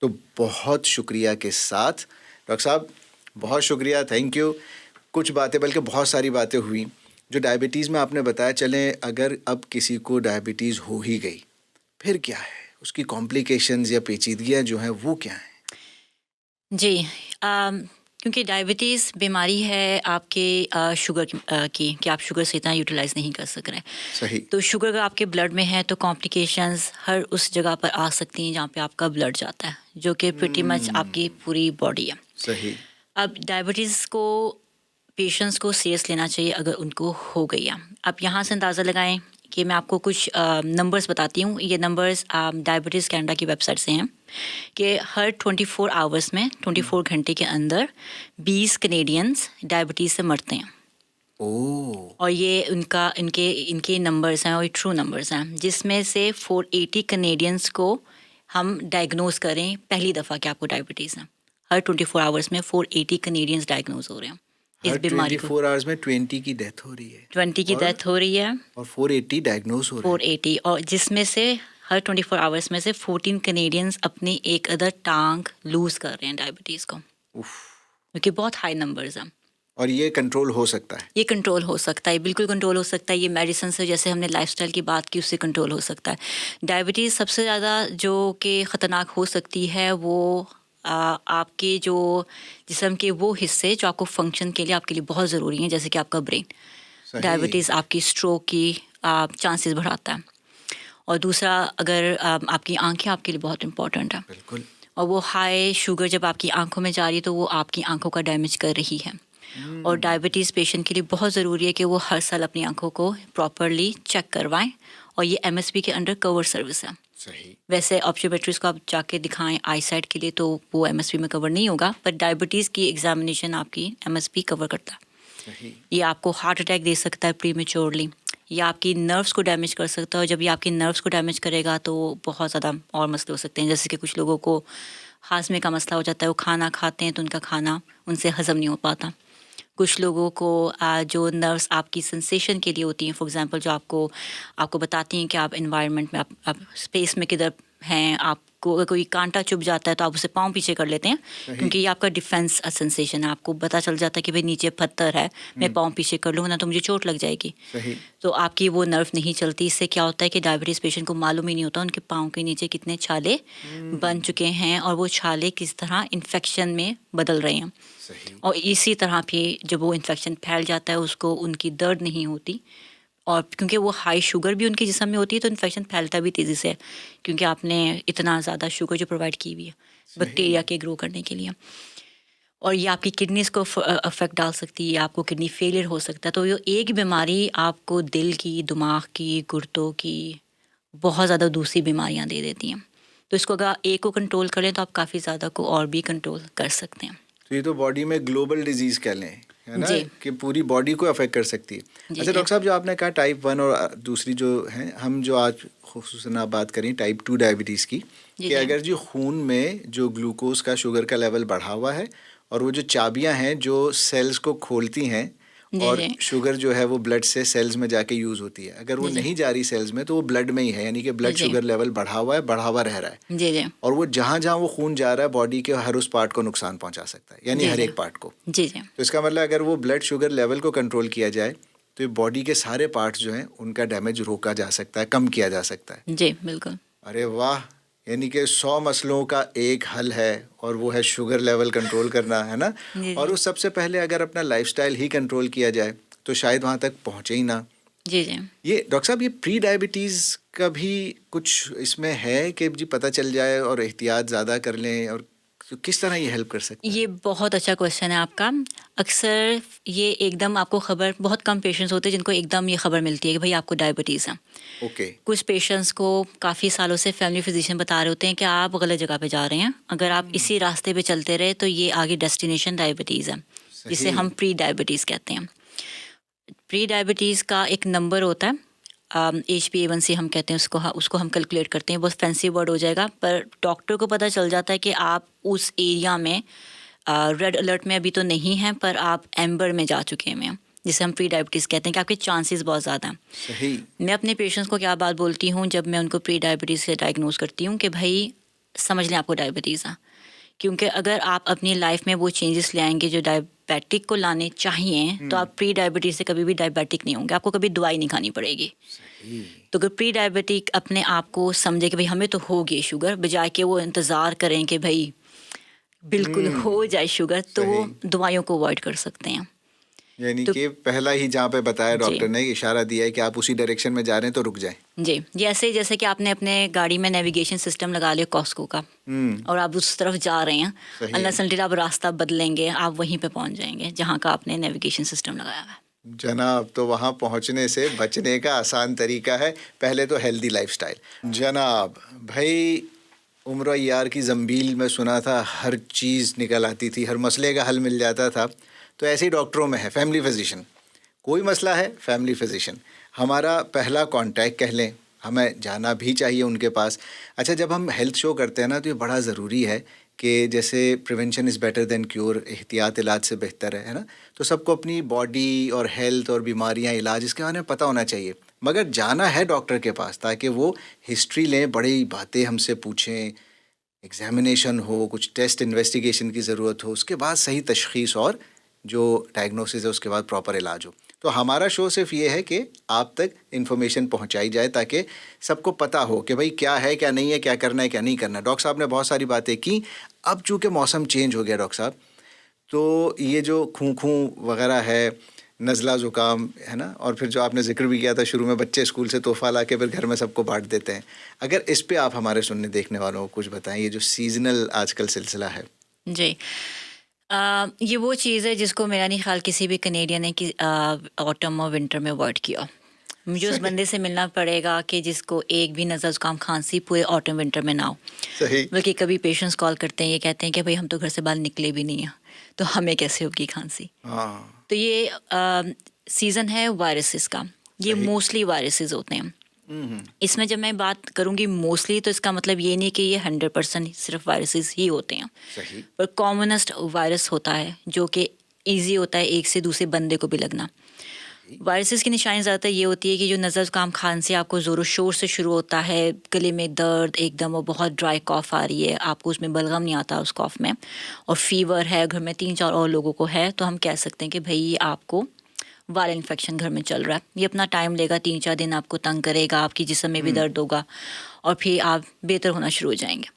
تو بہت شکریہ کے ساتھ ڈاکٹر صاحب, بہت شکریہ, تھینک یو. کچھ باتیں بلکہ بہت ساری باتیں ہوئیں جو ڈائبٹیز میں آپ نے بتایا. چلیں اگر اب کسی کو ڈائبٹیز ہو ہی گئی پھر کیا ہے, اس کی کمپلیکیشنز یا پیچیدگیاں جو ہیں وہ کیا ہیں؟ جی, کیونکہ ڈائبٹیز بیماری ہے آپ کے شوگر کی کہ آپ شوگر سے اتنا یوٹیلائز نہیں کر سک رہے. صحیح. تو شوگر اگر آپ کے بلڈ میں ہے تو کمپلیکیشنز ہر اس جگہ پر آ سکتی ہیں جہاں پہ آپ کا بلڈ جاتا ہے, جو کہ پریٹی مچ آپ کی پوری باڈی ہے. صحیح. اب ڈائبٹیز کو پیشنٹس کو سیریس لینا چاہیے اگر ان کو ہو گئی ہے. اب یہاں سے اندازہ لگائیں کہ میں آپ کو کچھ نمبرز بتاتی ہوں. یہ نمبرز ڈائبٹیز کینیڈا کی ویب سائٹ سے ہیں کہ ہر 24 آورس میں 24 گھنٹے کے اندر 20 کنیڈینز ڈائبٹیز سے مرتے ہیں. اور یہ ان کے نمبرز ہیں اور یہ ٹرو نمبرز ہیں, جس میں سے 480 کنیڈینز کو ہم ڈائگنوز کریں پہلی دفعہ کہ آپ کو ڈائبٹیز ہے. ہر 24 آورس میں 480 کنیڈینز ڈائگنوز ہو رہے ہیں اس بیماری کو. 24 آورس میں 20 کی ڈیتھ ہو رہی ہے. 20 کی ڈیتھ ہو رہی ہے اور 480 ڈائگنوز ہو رہے ہیں. 480, اور جس میں سے ہر 24 آورس میں سے 14 کنیڈینز اپنی ایک ادر ٹانگ لوز کر رہے ہیں ڈائبٹیز کو, کیونکہ بہت ہائی نمبرز ہیں. اور یہ کنٹرول ہو سکتا ہے؟ یہ کنٹرول ہو سکتا ہے, بالکل کنٹرول ہو سکتا ہے. یہ میڈیسن سے, جیسے ہم نے لائف سٹائل کی بات کی, اس سے کنٹرول ہو سکتا ہے. ڈائبٹیز سب سے زیادہ جو کہ خطرناک ہو سکتی ہے وہ آپ کے جو جسم کے وہ حصے جو آپ کو فنکشن کے لیے آپ کے لیے بہت ضروری ہیں, جیسے کہ آپ کا برین. ڈائبٹیز آپ کی اسٹروک کی چانسز بڑھاتا ہے. اور دوسرا, اگر آپ کی آنکھیں آپ کے لیے بہت امپورٹنٹ ہیں. بالکل. اور وہ ہائی شوگر جب آپ کی آنکھوں میں جا رہی ہے تو وہ آپ کی آنکھوں کا ڈیمیج کر رہی ہے. اور ڈائبٹیز پیشنٹ کے لیے بہت ضروری ہے کہ وہ ہر سال اپنی آنکھوں کو پراپرلی چیک کروائیں, اور یہ MSP کے انڈر کور سروس ہے. صحیح. ویسے آپٹومیٹرسٹ کو آپ جا کے دکھائیں آئی سائٹ کے لیے تو وہ MSP میں کور نہیں ہوگا, پر ڈائبٹیز کی ایگزامینیشن آپ کی MSP کور کرتا ہے. صحیح. یہ آپ کو ہارٹ اٹیک دے سکتا ہے پری میچورلی, یا آپ کی نروس کو ڈیمیج کر سکتا ہے, اور جب یہ آپ کی نروس کو ڈیمیج کرے گا تو بہت زیادہ اور مسئلے ہو سکتے ہیں. جیسے کہ کچھ لوگوں کو ہاضمے کا مسئلہ ہو جاتا ہے, وہ کھانا کھاتے ہیں تو ان کا کھانا ان سے ہضم نہیں ہو پاتا. کچھ لوگوں کو جو نروس آپ کی سنسیشن کے لیے ہوتی ہیں, فار ایگزامپل جو آپ کو بتاتی ہیں کہ آپ انوائرمنٹ میں آپ اسپیس میں کدھر ہیں, آپ کو اگر کوئی کانٹا چبھ جاتا ہے تو آپ اسے پاؤں پیچھے کر لیتے ہیں, کیونکہ یہ آپ کا ڈیفینس سنسیشن ہے. آپ کو پتہ چل جاتا ہے کہ بھائی نیچے پتھر ہے, میں پاؤں پیچھے کر لوں گا تو مجھے چوٹ لگ جائے گی. تو آپ کی وہ نرو نہیں چلتی. اس سے کیا ہوتا ہے کہ ڈائبٹیز پیشنٹ کو معلوم ہی نہیں ہوتا ان کے پاؤں کے نیچے کتنے چھالے بن چکے ہیں, اور وہ چھالے کس طرح انفیکشن میں بدل رہے ہیں. اور اسی طرح پھر جب وہ انفیکشن پھیل جاتا ہے اس کو ان کی درد نہیں ہوتی, اور کیونکہ وہ ہائی شوگر بھی ان کے جسم میں ہوتی ہے تو انفیکشن پھیلتا بھی تیزی سے, کیونکہ آپ نے اتنا زیادہ شوگر جو پرووائڈ کی ہوئی ہے بیکٹیریا کے گرو کرنے کے لیے. اور یہ آپ کی کڈنیز کو افیکٹ ڈال سکتی ہے, آپ کو کڈنی فیلئر ہو سکتا ہے. تو یہ ایک بیماری آپ کو دل کی, دماغ کی, گردوں کی بہت زیادہ دوسری بیماریاں دے دیتی ہیں. تو اس کو اگر ایک کو کنٹرول کریں تو آپ کافی زیادہ کو اور بھی کنٹرول کر سکتے ہیں. تو یہ تو باڈی میں گلوبل ڈیزیز کہہ لیں, ہے نا, کہ پوری باڈی کو افیکٹ کر سکتی ہے. اچھا ڈاکٹر صاحب, جو آپ نے کہا ٹائپ 1 اور دوسری جو ہیں, ہم جو آج خصوصاً آپ بات کریں ٹائپ 2 ڈائبٹیز کی, کہ اگر جو خون میں جو گلوکوز کا شوگر کا لیول بڑھا ہوا ہے, اور وہ جو چابیاں ہیں جو سیلز کو کھولتی ہیں, اور شوگر جو ہے وہ بلڈ سے سیلز میں جا کے یوز ہوتی ہے, اگر وہ نہیں جا رہی سیلز میں تو وہ بلڈ میں ہی ہے, یعنی کہ بلڈ شوگر لیول بڑھا ہوا رہ رہا ہے. اور وہ جہاں جہاں وہ خون جا رہا ہے باڈی کے ہر اس پارٹ کو نقصان پہنچا سکتا ہے, یعنی ہر ایک پارٹ کو. تو اس کا مطلب اگر وہ بلڈ شوگر لیول کو کنٹرول کیا جائے تو باڈی کے سارے پارٹس جو ہیں ان کا ڈیمیج روکا جا سکتا ہے, کم کیا جا سکتا ہے. جی بالکل. ارے واہ, یعنی کہ 100 مسئلوں کا ایک حل ہے, اور وہ ہے شوگر لیول کنٹرول کرنا, ہے نا. اور اس سب سے پہلے اگر اپنا لائف سٹائل ہی کنٹرول کیا جائے تو شاید وہاں تک پہنچے ہی نہ. یہ ڈاکٹر صاحب, یہ پری ڈائبٹیز کا بھی کچھ اس میں ہے کہ جی پتہ چل جائے اور احتیاط زیادہ کر لیں, اور کس طرح یہ ہیلپ کر سکتا ہے؟ یہ بہت اچھا کویشچن ہے آپ کا. اکثر یہ ایک دم آپ کو خبر, بہت کم پیشنٹس ہوتے ہیں جن کو ایک دم یہ خبر ملتی ہے کہ بھائی آپ کو ڈائبٹیز ہے. اوکے. کچھ پیشنٹس کو کافی سالوں سے فیملی فزیشین بتا رہے ہوتے ہیں کہ آپ غلط جگہ پہ جا رہے ہیں, اگر آپ اسی راستے پہ چلتے رہے تو یہ آگے ڈیسٹینیشن ڈائبٹیز ہے. جسے ہم پری ڈائبٹیز کہتے ہیں. پری ڈائبٹیز کا ایک نمبر ہوتا ہے, HbA1c ہم کہتے ہیں اس کو ہم کیلکولیٹ کرتے ہیں. بہت فینسی ورڈ ہو جائے گا, پر ڈاکٹر کو پتہ چل جاتا ہے کہ آپ اس ایریا میں ریڈ الرٹ میں ابھی تو نہیں ہیں, پر آپ ایمبر میں جا چکے ہیں, جسے ہم پری ڈائبٹیز کہتے ہیں کہ آپ کے چانسز بہت زیادہ ہیں. صحیح. میں اپنے پیشنٹس کو کیا بات بولتی ہوں جب میں ان کو پری ڈائبٹیز سے ڈائگنوز کرتی ہوں کہ بھائی سمجھ لیں آپ کو ڈائبٹیز ہے, کیونکہ اگر آپ اپنی لائف میں وہ چینجز لے آئیں گے جو ڈائبیٹک کو لانے چاہیے, تو آپ پری ڈائبٹیز سے کبھی بھی ڈائبیٹک نہیں ہوں گے, آپ کو کبھی دوائی نہیں کھانی پڑے گی. تو اگر پری ڈائبیٹک اپنے آپ کو سمجھے کہ بھائی ہمیں تو ہوگی شوگر, بجائے کہ وہ انتظار کریں کہ بھائی بالکل ہو جائے شوگر, تو وہ دوائیوں کو اوائڈ کر سکتے ہیں. یعنی کہ پہلا ہی جہاں پہ بتایا ڈاکٹر نے اشارہ دیا ہے کہ آپ اسی ڈائریکشن میں جا رہے ہیں تو رک جائیں. جی, جیسے کہ آپ نے اپنے گاڑی میں نیویگیشن سسٹم لگا لیا کاسکو کا, اور آپ اس طرف جا رہے ہیں, اللہ سنٹی آپ راستہ بدلیں گے, آپ وہیں پہ پہنچ جائیں گے جہاں کا آپ نے نیویگیشن سسٹم لگایا ہوا ہے. جناب, تو وہاں پہنچنے سے بچنے کا آسان طریقہ ہے پہلے تو ہیلدی لائف سٹائل. جناب بھائی, عمر یار کی زنبیل میں سنا تھا ہر چیز نکل آتی تھی, ہر مسئلے کا حل مل جاتا تھا. تو ایسے ہی ڈاکٹروں میں ہے فیملی فزیشین. کوئی مسئلہ ہے فیملی فزیشین ہمارا پہلا کانٹیکٹ کہہ لیں, ہمیں جانا بھی چاہیے ان کے پاس. اچھا, جب ہم ہیلتھ شو کرتے ہیں نا تو یہ بڑا ضروری ہے کہ جیسے prevention is better than cure, احتیاط علاج سے بہتر ہے نا. تو سب کو اپنی باڈی اور ہیلتھ اور بیماریاں, علاج اس کے بارے میں پتہ ہونا چاہیے, مگر جانا ہے ڈاکٹر کے پاس تاکہ وہ ہسٹری لیں, بڑی باتیں ہم سے پوچھیں, ایگزامینیشن ہو, کچھ ٹیسٹ انویسٹیگیشن کی ضرورت ہو, اس کے بعد صحیح تشخیص اور جو ڈائگنوسس ہے اس کے بعد پراپر علاج ہو. تو ہمارا شو صرف یہ ہے کہ آپ تک انفارمیشن پہنچائی جائے تاکہ سب کو پتہ ہو کہ بھائی کیا ہے کیا نہیں ہے, کیا کرنا ہے کیا نہیں کرنا. ڈاکٹر صاحب نے بہت ساری باتیں کی. اب چونکہ موسم چینج ہو گیا ڈاکٹر صاحب, تو یہ جو کھوں وغیرہ ہے, نزلہ زکام ہے نا, اور پھر جو آپ نے ذکر بھی کیا تھا شروع میں, بچے اسکول سے تحفہ لا کے پھر گھر میں سب کو بانٹ دیتے ہیں. اگر اس پہ آپ ہمارے سننے دیکھنے والوں کو کچھ بتائیں, یہ جو سیزنل آج کل سلسلہ ہے. جی, یہ وہ چیز ہے جس کو میرا نہیں خیال کسی بھی کنیڈین نے کہ آٹم اور ونٹر میں ورڈ کیا. مجھے اس بندے سے ملنا پڑے گا کہ جس کو ایک بھی نزلہ زکام کھانسی پورے آٹم ونٹر میں نہ ہو. صحیح. بلکہ کبھی پیشنٹس کال کرتے ہیں, یہ کہتے ہیں کہ بھائی ہم تو گھر سے باہر نکلے بھی نہیں ہیں, تو ہمیں کیسے ہوگی کھانسی. تو یہ سیزن ہے وائرسز کا, یہ موسٹلی وائرسز ہوتے ہیں. اس میں جب میں بات کروں گی موسٹلی, تو اس کا مطلب یہ نہیں کہ یہ 100% صرف وائرسز ہی ہوتے ہیں. صحیح. پر کامنسٹ وائرس ہوتا ہے جو کہ ایزی ہوتا ہے ایک سے دوسرے بندے کو بھی لگنا. وائرسز کی نشانی زیادہ تر یہ ہوتی ہے کہ جو نزلہ زکام کھانسی آپ کو زور و شور سے شروع ہوتا ہے, گلے میں درد, ایک دم وہ بہت ڈرائی کاف آ رہی ہے, آپ کو اس میں بلغم نہیں آتا اس کاف میں, اور فیور ہے, گھر میں 3-4 اور لوگوں کو ہے, تو ہم کہہ سکتے ہیں کہ بھائی یہ آپ کو وائرل انفیکشن گھر میں چل رہا ہے. یہ اپنا ٹائم لے گا, 3-4 دن آپ کو تنگ کرے گا, آپ کی جسم میں بھی درد ہوگا, اور پھر آپ بہتر ہونا شروع ہو جائیں گے.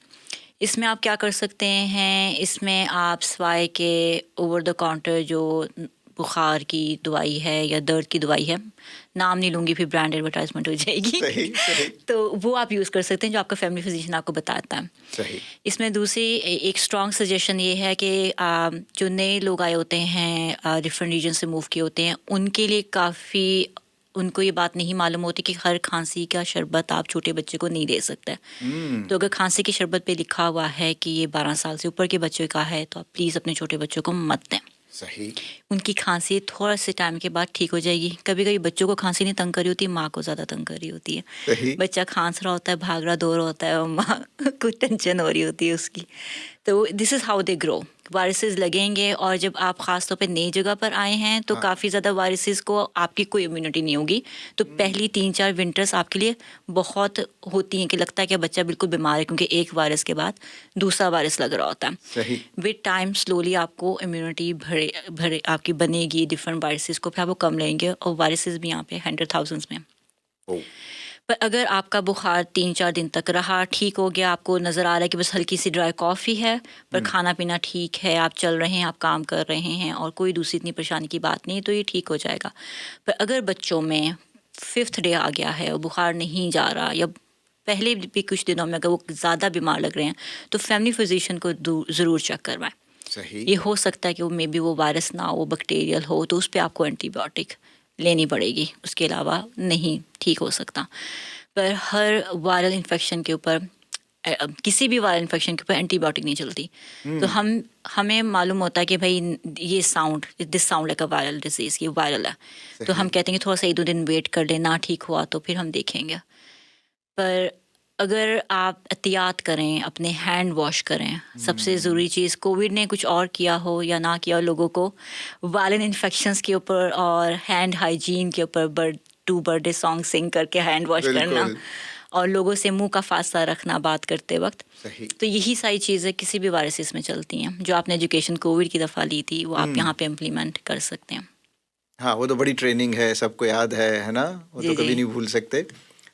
اس میں آپ کیا کر سکتے ہیں, اس میں آپ سوائے کے اوور دا کاؤنٹر جو بخار کی دوائی ہے یا درد کی دوائی ہے, نام نہیں لوں گی پھر برانڈ ایڈورٹائزمنٹ ہو جائے گی, تو وہ آپ یوز کر سکتے ہیں جو آپ کا فیملی فزیشین آپ کو بتاتا ہے. اس میں دوسری ایک اسٹرانگ سجیشن یہ ہے کہ جو نئے لوگ آئے ہوتے ہیں, ڈفرینٹ ریجن سے موو کیے ہوتے ہیں, ان کے لیے کافی ان کو یہ بات نہیں معلوم ہوتی کہ ہر کھانسی کا شربت آپ چھوٹے بچے کو نہیں دے سکتے. تو اگر کھانسی کی شربت پہ لکھا ہوا ہے کہ یہ 12 سال سے اوپر کے بچے کا ہے, تو آپ پلیز اپنے چھوٹے بچوں کو مت دیں. صحیح. ان کی کھانسی تھوڑا سے ٹائم کے بعد ٹھیک ہو جائے گی. کبھی کبھی بچوں کو کھانسی نہیں تنگ کری ہوتی, ماں کو زیادہ تنگ کری ہوتی ہے. بچہ کھانس رہا ہوتا ہے, بھاگ رہا دو رہا ہوتا ہے, اور ماں کو ٹینشن ہو رہی ہوتی ہے اس کی. تو دس is how they grow. Viruses لگیں گے, اور جب آپ خاص طور پہ نئی جگہ پر آئے ہیں تو کافی زیادہ وائرسز کو آپ کی کوئی امیونٹی نہیں ہوگی. تو پہلی 3-4 ونٹرز آپ کے لیے بہت ہوتی ہیں کہ لگتا ہے کہ بچہ بالکل بیمار ہے, کیونکہ ایک وائرس کے بعد دوسرا وائرس لگ رہا ہوتا ہے. ود ٹائم سلولی آپ کو امیونٹی بھرے آپ کی بنے گی ڈفرینٹ وائرسز کو, پھر آپ وہ کم لیں گے, اور وائرسز بھی یہاں پہ 100,000 میں. پر اگر آپ کا بخار 3-4 دن تک رہا, ٹھیک ہو گیا, آپ کو نظر آ رہا ہے کہ بس ہلکی سی ڈرائی کاف ہی ہے, پر کھانا پینا ٹھیک ہے, آپ چل رہے ہیں, آپ کام کر رہے ہیں, اور کوئی دوسری اتنی پریشانی کی بات نہیں, تو یہ ٹھیک ہو جائے گا. پر اگر بچوں میں 5th ڈے آ گیا ہے اور بخار نہیں جا رہا, یا پہلے بھی کچھ دنوں میں اگر وہ زیادہ بیمار لگ رہے ہیں, تو فیملی فزیشین کو ضرور چیک کروائیں. یہ ہو سکتا ہے کہ وہ مے بی وہ وائرس نہ ہو, بیکٹیریل ہو, تو اس پہ آپ کو اینٹی بایوٹک لینی پڑے گی, اس کے علاوہ نہیں ٹھیک ہو سکتا. پر ہر وائرل انفیکشن کے اوپر کسی بھی وائرل انفیکشن کے اوپر اینٹی بایوٹک نہیں چلتی. تو ہمیں معلوم ہوتا ہے کہ بھائی یہ this sound like a viral disease, یہ وائرل ہے. تو ہم کہتے ہیں کہ تھوڑا سا 1-2 دن ویٹ کر لیں، نہ ٹھیک ہوا تو پھر ہم دیکھیں گے. پر اگر آپ احتیاط کریں، اپنے ہینڈ واش کریں. سب سے ضروری چیز، کووڈ نے کچھ اور کیا ہو یا نہ کیا ہو، لوگوں کو وائرل انفیکشنس کے اوپر اور ہینڈ ہائیجین کے اوپر برتھ ڈے سانگ سنگ کر کے ہینڈ واش کرنا اور لوگوں سے منہ کا فاصلہ رکھنا بات کرتے وقت. تو یہی ساری چیزیں کسی بھی وائرسز میں چلتی ہیں. جو آپ نے ایجوکیشن کووڈ کی دفعہ لی تھی وہ آپ یہاں پہ امپلیمنٹ کر سکتے ہیں. ہاں، وہ تو بڑی ٹریننگ ہے، سب کو یاد ہے نا، وہ تو کبھی نہیں بھول سکتے.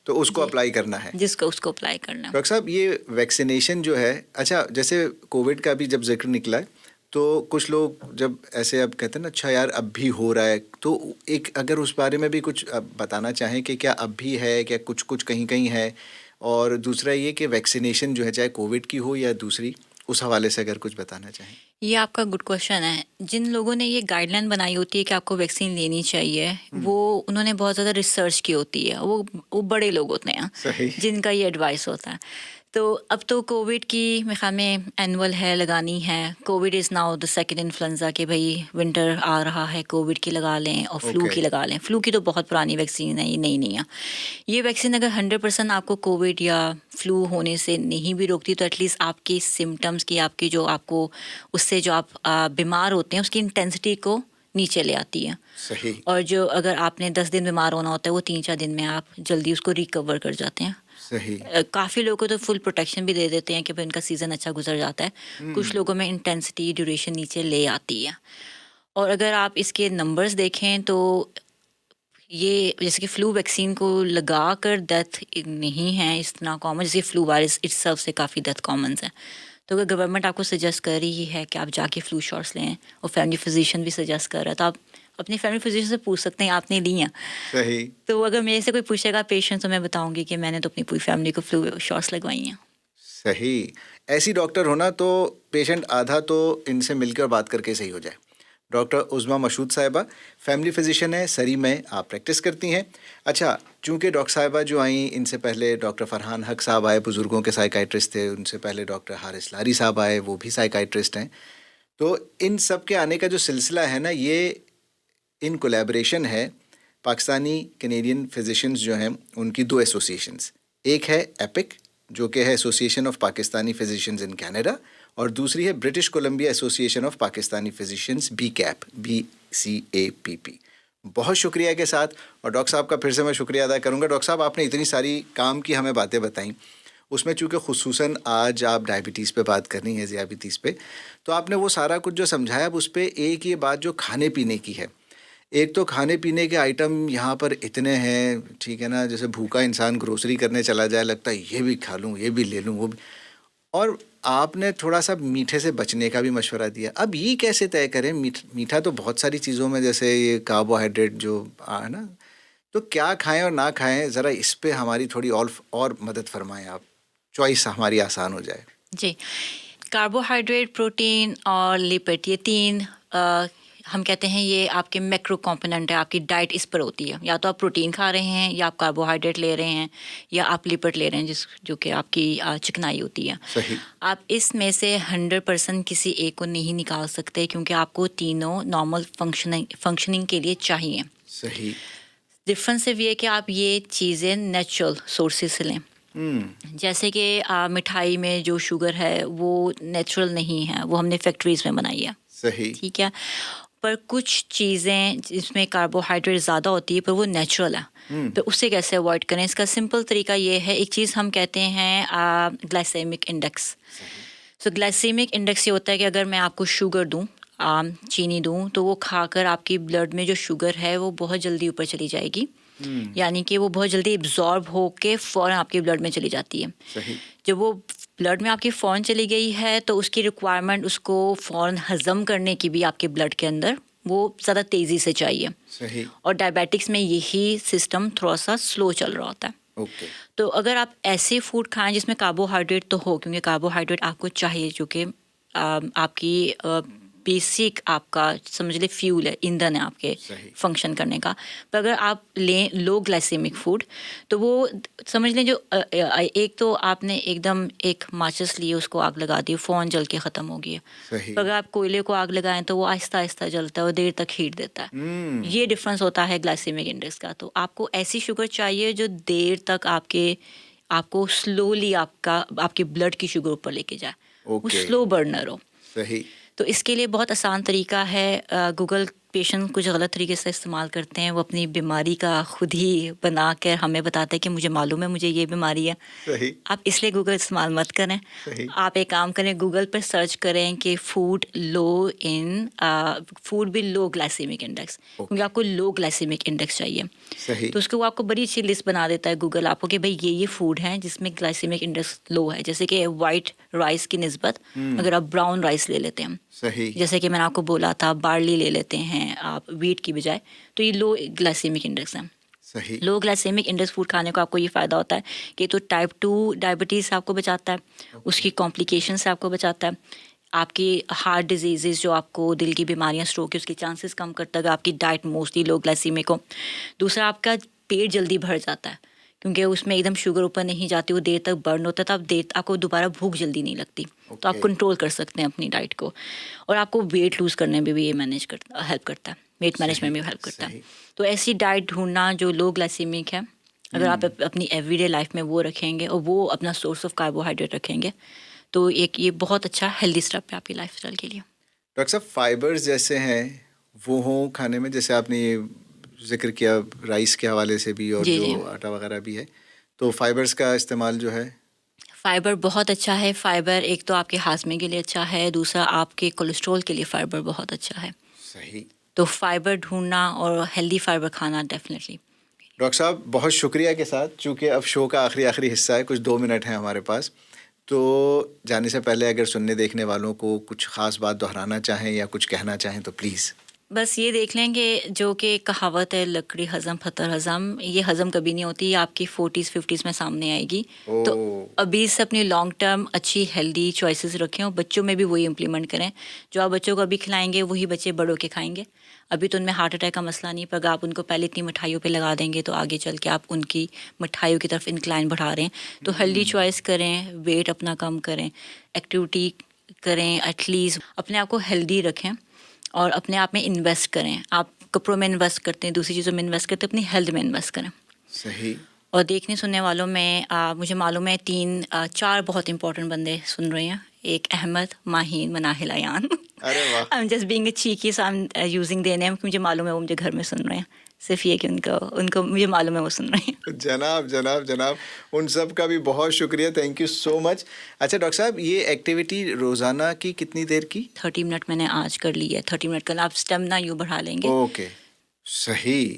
تو اس کو اپلائی کرنا ہے، اس کو اپلائی کرنا ہے. ڈاکٹر صاحب یہ ویکسینیشن جو ہے، اچھا جیسے کووڈ کا بھی جب ذکر نکلا ہے تو کچھ لوگ جب ایسے اب کہتے ہیں نا اچھا یار اب بھی ہو رہا ہے، تو ایک اگر اس بارے میں بھی کچھ بتانا چاہیں کہ کیا اب بھی ہے، کیا کچھ کہیں ہے، اور دوسرا یہ کہ ویکسینیشن جو ہے چاہے کووڈ کی ہو یا دوسری، اس حوالے سے اگر کچھ بتانا چاہیں. یہ آپ کا گڈ کوشچن ہے. جن لوگوں نے یہ گائیڈ لائن بنائی ہوتی ہے کہ آپ کو ویکسین لینی چاہیے، وہ انہوں نے بہت زیادہ ریسرچ کی ہوتی ہے. وہ بڑے لوگ ہوتے ہیں جن کا یہ ایڈوائس ہوتا ہے. تو اب تو کووڈ کی میرے خیال میں اینول ہے، لگانی ہے. Covid is now the second influenza, کہ بھائی ونٹر آ رہا ہے، کووڈ کی لگا لیں اور فلو کی لگا لیں. فلو کی تو بہت پرانی ویکسین ہے، یہ نئی نہیں ہے. یہ ویکسین اگر 100% آپ کو کووڈ یا فلو ہونے سے نہیں بھی روکتی تو ایٹ لیسٹ آپ کی سمٹمس کی، آپ کی جو آپ کو اس سے جو آپ بیمار ہوتے ہیں اس کی انٹینسٹی کو نیچے لے آتی ہے. صحیح. اور جو اگر آپ نے 10 دن بیمار ہونا ہوتا ہے وہ 3-4 دن میں آپ جلدی اس کو ریکور کر جاتے ہیں. صحیح. کافی لوگوں کو تو فل پروٹیکشن بھی دے دیتے ہیں کہ ان کا سیزن اچھا گزر جاتا ہے. کچھ لوگوں میں انٹینسٹی ڈیوریشن نیچے لے آتی ہے. اور اگر آپ اس کے نمبرز دیکھیں تو یہ جیسے کہ فلو ویکسین کو لگا کر ڈیتھ نہیں ہے اتنا کامن، جیسے فلو وائرس اٹ سیلف سے کافی ڈیتھ کامنس ہیں. تو اگر گورنمنٹ آپ کو سجیسٹ کر رہی ہے کہ آپ جا کے فلو شاٹس لیں، اور فیملی فزیشین بھی سجیسٹ کر رہا ہے، تو آپ اپنی فیملی فزیشین سے پوچھ سکتے ہیں آپ نے لی ہیں. صحیح. تو اگر میرے سے کوئی پوچھے گا پیشنٹ تو میں بتاؤں گی کہ میں نے تو اپنی پوری فیملی کو فلو شاٹس لگوائی ہیں. صحیح. ایسی ڈاکٹر ہونا تو پیشنٹ آدھا تو ان سے مل کر بات کر کے صحیح ہو جائے. ڈاکٹر عظمیٰ مشہود صاحبہ فیملی فزیشین ہے، سری میں آپ پریکٹس کرتی ہیں. اچھا، چونکہ ڈاکٹر صاحبہ جو آئیں ان سے پہلے ڈاکٹر فرحان حق صاحب آئے، بزرگوں کے سائیکائٹرسٹ تھے. ان سے پہلے ڈاکٹر حارث لاری صاحب آئے، وہ بھی سائیکائٹرسٹ ہیں. تو ان سب کے آنے کا جو سلسلہ ہے نا، یہ ان کولیبریشن ہے پاکستانی کینیڈین فزیشنز جو ہیں ان کی 2 ایسوسیشنز. ایک ہے ایپک جو کہ ہے association of Pakistani physicians in Canada, اور دوسری ہے British Columbia association of Pakistani physicians, BCAP، BCAPP. بہت شکریہ کے ساتھ، اور ڈاکٹر صاحب کا پھر سے میں شکریہ ادا کروں گا. ڈاکٹر صاحب آپ نے اتنی ساری کام کی ہمیں باتیں بتائیں، اس میں چونکہ خصوصاً آج آپ ڈائبٹیز پہ بات کرنی ہے، ذیابیطیز پہ، تو آپ نے وہ سارا کچھ جو سمجھایا اب اس پہ ایک یہ بات جو کھانے پینے کی ہے. ایک تو کھانے پینے کے آئٹم یہاں پر اتنے ہیں، ٹھیک ہے نا، جیسے بھوکا انسان گروسری کرنے چلا جائے لگتا ہے یہ بھی کھا لوں، یہ بھی لے لوں، وہ بھی. اور آپ نے تھوڑا سا میٹھے سے بچنے کا بھی مشورہ دیا. اب یہ کیسے طے کریں؟ میٹھا تو بہت ساری چیزوں میں، جیسے یہ کاربوہائیڈریٹ جو ہے نا، تو کیا کھائیں اور نہ کھائیں، ذرا اس پہ ہماری تھوڑی اور مدد فرمائیں آپ، چوائس ہماری آسان ہو جائے. جی، کاربوہائیڈریٹ، پروٹین اور لپڈ، یہ 3 ہم کہتے ہیں یہ آپ کے میکرو کمپوننٹ ہے. آپ کی ڈائٹ اس پر ہوتی ہے، یا تو آپ پروٹین کھا رہے ہیں، یا آپ کاربوہائیڈریٹ لے رہے ہیں، یا آپ لپڈ لے رہے ہیں جو کہ آپ کی چکنائی ہوتی ہے. صحیح. آپ اس میں سے 100% کسی ایک کو نہیں نکال سکتے، کیونکہ آپ کو تینوں نارمل فنکشننگ کے لیے چاہیے. صحیح. ڈفرینس صرف یہ کہ آپ یہ چیزیں نیچرل سورسز سے لیں. جیسے کہ مٹھائی میں جو شوگر ہے وہ نیچرل نہیں ہے، وہ ہم نے فیکٹریز میں بنائی ہے. صحیح. ٹھیک ہے. پر کچھ چیزیں جس میں کاربوہائیڈریٹ زیادہ ہوتی ہے پر وہ نیچرل ہے، تو اسے کیسے اوائڈ کریں؟ اس کا سمپل طریقہ یہ ہے، ایک چیز ہم کہتے ہیں گلائسیمک انڈیکس. سو گلائسیمک انڈیکس یہ ہوتا ہے کہ اگر میں آپ کو شوگر دوں، چینی دوں، تو وہ کھا کر آپ کی بلڈ میں جو شوگر ہے وہ بہت جلدی اوپر چلی جائے گی. یعنی کہ وہ بہت جلدی ایبزارب ہو کے فوراً آپ کی بلڈ میں چلی جاتی ہے. صحیح. جب وہ بلڈ میں آپ کی فوراً چلی گئی ہے تو اس کی ریکوائرمنٹ اس کو فوراً ہضم کرنے کی بھی آپ کے بلڈ کے اندر وہ زیادہ تیزی سے چاہیے. صحیح. اور ڈائبیٹکس میں یہی سسٹم تھوڑا سا سلو چل رہا ہوتا ہے. اوکے. تو اگر آپ ایسے فوڈ کھائیں جس میں کاربوہائیڈریٹ تو ہو، کیونکہ کاربوہائیڈریٹ آپ کو چاہیے جو کہ آپ کی بیسک آپ کا سمجھ لیں فیول ہے, ایندھن ہے آپ کے فنکشن کرنے کا. پر اگر آپ لیں لو گلائسیمک فوڈ تو وہ سمجھ لیں جو ایک تو آپ نے ایک دم ایک ماچس لیے, اس کو آگ لگا دی, فون جل کے ختم ہو گئی ہے. پر اگر آپ کوئلے کو آگ لگائیں تو وہ آہستہ آہستہ جلتا ہے اور دیر تک ہیٹ دیتا ہے. یہ ڈفرینس ہوتا ہے گلائسیمک انڈیکس کا. تو آپ کو ایسی شوگر چاہیے جو دیر تک آپ کو سلولی آپ کے بلڈ کی شوگر اوپر لے کے جائے, وہ سلو برنر ہو. صحیح. تو اس کے لیے بہت آسان طریقہ ہے. گوگل پیشنٹ کچھ غلط طریقے سے استعمال کرتے ہیں, وہ اپنی بیماری کا خود ہی بنا کر ہمیں بتاتا ہے کہ مجھے معلوم ہے مجھے یہ بیماری ہے. صحیح. آپ اس لیے گوگل استعمال مت کریں. صحیح. آپ ایک کام کریں, گوگل پر سرچ کریں کہ فوڈ بھی لو گلائسیمک انڈیکس, کیونکہ آپ کو لو گلائسیمک انڈیکس چاہیے. صحیح. تو اس کو وہ آپ کو بڑی اچھی لسٹ بنا دیتا ہے گوگل آپ کو کہ بھائی یہ فوڈ ہیں جس میں گلائسیمک انڈیکس لو ہے. جیسے کہ وائٹ رائس کی نسبت اگر آپ براؤن رائس لے لیتے ہیں, صحیح. جیسے کہ میں نے آپ کو بولا تھا بارلی لے لیتے ہیں آپ ویٹ کی بجائے, تو یہ لو گلائسیمک انڈیکس ہے. صحیح. لو گلائسیمک انڈیکس فوڈ کھانے کو آپ کو یہ فائدہ ہوتا ہے کہ تو ٹائپ 2 ڈائبٹیز سے آپ کو بچاتا ہے, اس کی کمپلیکیشن سے آپ کو بچاتا ہے, آپ کی ہارٹ ڈیزیزز جو آپ کو دل کی بیماریاں اسٹروک کی اس کے چانسز کم کرتا ہے اگر آپ کی ڈائٹ موسٹلی لو گلائسیمک ہو. دوسرا آپ کا پیٹ جلدی بھر جاتا ہے کیونکہ اس میں ایک دم شوگر اوپر نہیں جاتی, وہ دیر تک برن ہوتا ہے, تو آپ کو دوبارہ بھوک جلدی نہیں لگتی. تو آپ کنٹرول کر سکتے ہیں اپنی ڈائٹ کو, اور آپ کو ویٹ لوز کرنے میں بھی یہ ہیلپ کرتا ہے, ویٹ مینجمنٹ میں بھی ہیلپ کرتا ہے. تو ایسی ڈائٹ ڈھونڈنا جو لو گلائسیمک ہے, اگر آپ اپنی ایوری ڈے لائف میں وہ رکھیں گے اور وہ اپنا سورس آف کاربوہائیڈریٹ رکھیں گے, تو ایک یہ بہت اچھا ہیلدی اسٹیپ ہے آپ کی لائف اسٹائل کے لیے. ڈاکٹر صاحب فائبرز جیسے ہیں وہ ہوں کھانے میں, جیسے آپ نے یہ ذکر کیا رائس کے حوالے سے بھی اور جو آٹا وغیرہ بھی ہے, تو فائبرز کا استعمال جو ہے فائبر بہت اچھا ہے. فائبر ایک تو آپ کے ہاضمے کے لیے اچھا ہے, دوسرا آپ کے کولیسٹرول کے لیے فائبر بہت اچھا ہے. صحیح. تو فائبر ڈھونڈنا اور ہیلدی فائبر کھانا ڈیفینیٹلی. ڈاکٹر صاحب بہت شکریہ کے ساتھ, چونکہ اب شو کا آخری حصہ ہے, کچھ 2 منٹ ہیں ہمارے پاس, تو جانے سے پہلے اگر سننے دیکھنے والوں کو کچھ خاص بات دہرانا چاہیں یا کچھ کہنا چاہیں تو پلیز. بس یہ دیکھ لیں کہ جو کہ کہاوت ہے لکڑی ہضم پتھر ہضم, یہ ہضم کبھی نہیں ہوتی, آپ کی 40s 50s میں سامنے آئے گی. تو ابھی سے اپنی لانگ ٹرم اچھی ہیلدی چوائسیز رکھیں اور بچوں میں بھی وہی امپلیمنٹ کریں. جو آپ بچوں کو ابھی کھلائیں گے وہی بچے بڑوں کے کھائیں گے. ابھی تو ان میں ہارٹ اٹیک کا مسئلہ نہیں, پر اگر آپ ان کو پہلے اتنی مٹھائیوں پہ لگا دیں گے تو آگے چل کے آپ ان کی مٹھائیوں کی طرف انکلائن بڑھا رہے ہیں. تو ہیلدی چوائس کریں, ویٹ اپنا کم کریں, ایکٹیویٹی کریں, ایٹ لیسٹ اپنے آپ کو ہیلدی رکھیں اور اپنے آپ میں انویسٹ کریں. آپ کپڑوں میں انویسٹ کرتے ہیں, دوسری چیزوں میں انویسٹ کرتے ہیں, اپنی ہیلتھ میں انویسٹ کریں. صحیح. اور دیکھنے سننے والوں میں مجھے معلوم ہے 4 بہت امپورٹنٹ بندے سن رہے ہیں. ایک احمد, ماہین, مناہل, ایان. ارے واہ. I am just being a cheeky, so I am using their name, مجھے معلوم ہے وہ مجھے گھر میں سن رہے ہیں. صرف یہ کہ ان کو مجھے معلوم ہے وہ سن رہے ہیں. جناب ان سب کا بھی بہت شکریہ, تھینک یو سو مچ. اچھا ڈاکٹر صاحب, یہ ایکٹیویٹی روزانہ کی کتنی دیر کی؟ 30 منٹ میں نے آج کر لی ہے. 30 منٹ کل آپ اسٹیمنا یوں بڑھا لیں گے. اوکے, صحیح.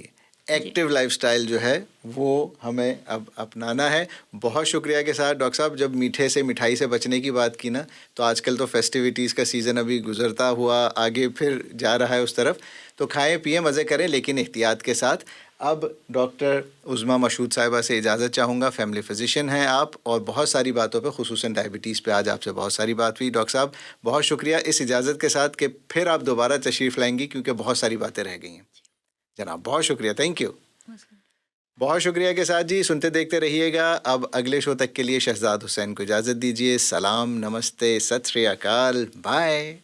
ایکٹیو لائف سٹائل جو ہے وہ ہمیں اب اپنانا ہے. بہت شکریہ کے ساتھ ڈاکٹر صاحب, جب میٹھے سے مٹھائی سے بچنے کی بات کی نا, تو آج کل تو فیسٹیویٹیز کا سیزن ابھی گزرتا ہوا آگے پھر جا رہا ہے اس طرف, تو کھائیں پئیں مزے کریں لیکن احتیاط کے ساتھ. اب ڈاکٹر عظمیٰ مشہود صاحبہ سے اجازت چاہوں گا, فیملی فزیشین ہیں آپ اور بہت ساری باتوں پہ خصوصاً ڈائبٹیز پہ آج آپ سے بہت ساری بات ہوئی. ڈاکٹر صاحب بہت شکریہ اس اجازت کے ساتھ کہ پھر آپ دوبارہ تشریف لائیں گی کیونکہ بہت ساری باتیں رہ گئی ہیں. جناب بہت شکریہ, تھینک یو. بہت شکریہ کے ساتھ جی سنتے دیکھتے رہیے گا. اب اگلے شو تک کے لیے شہزاد حسین کو اجازت دیجیے. سلام, نمستے, ست شری اکال, بائے.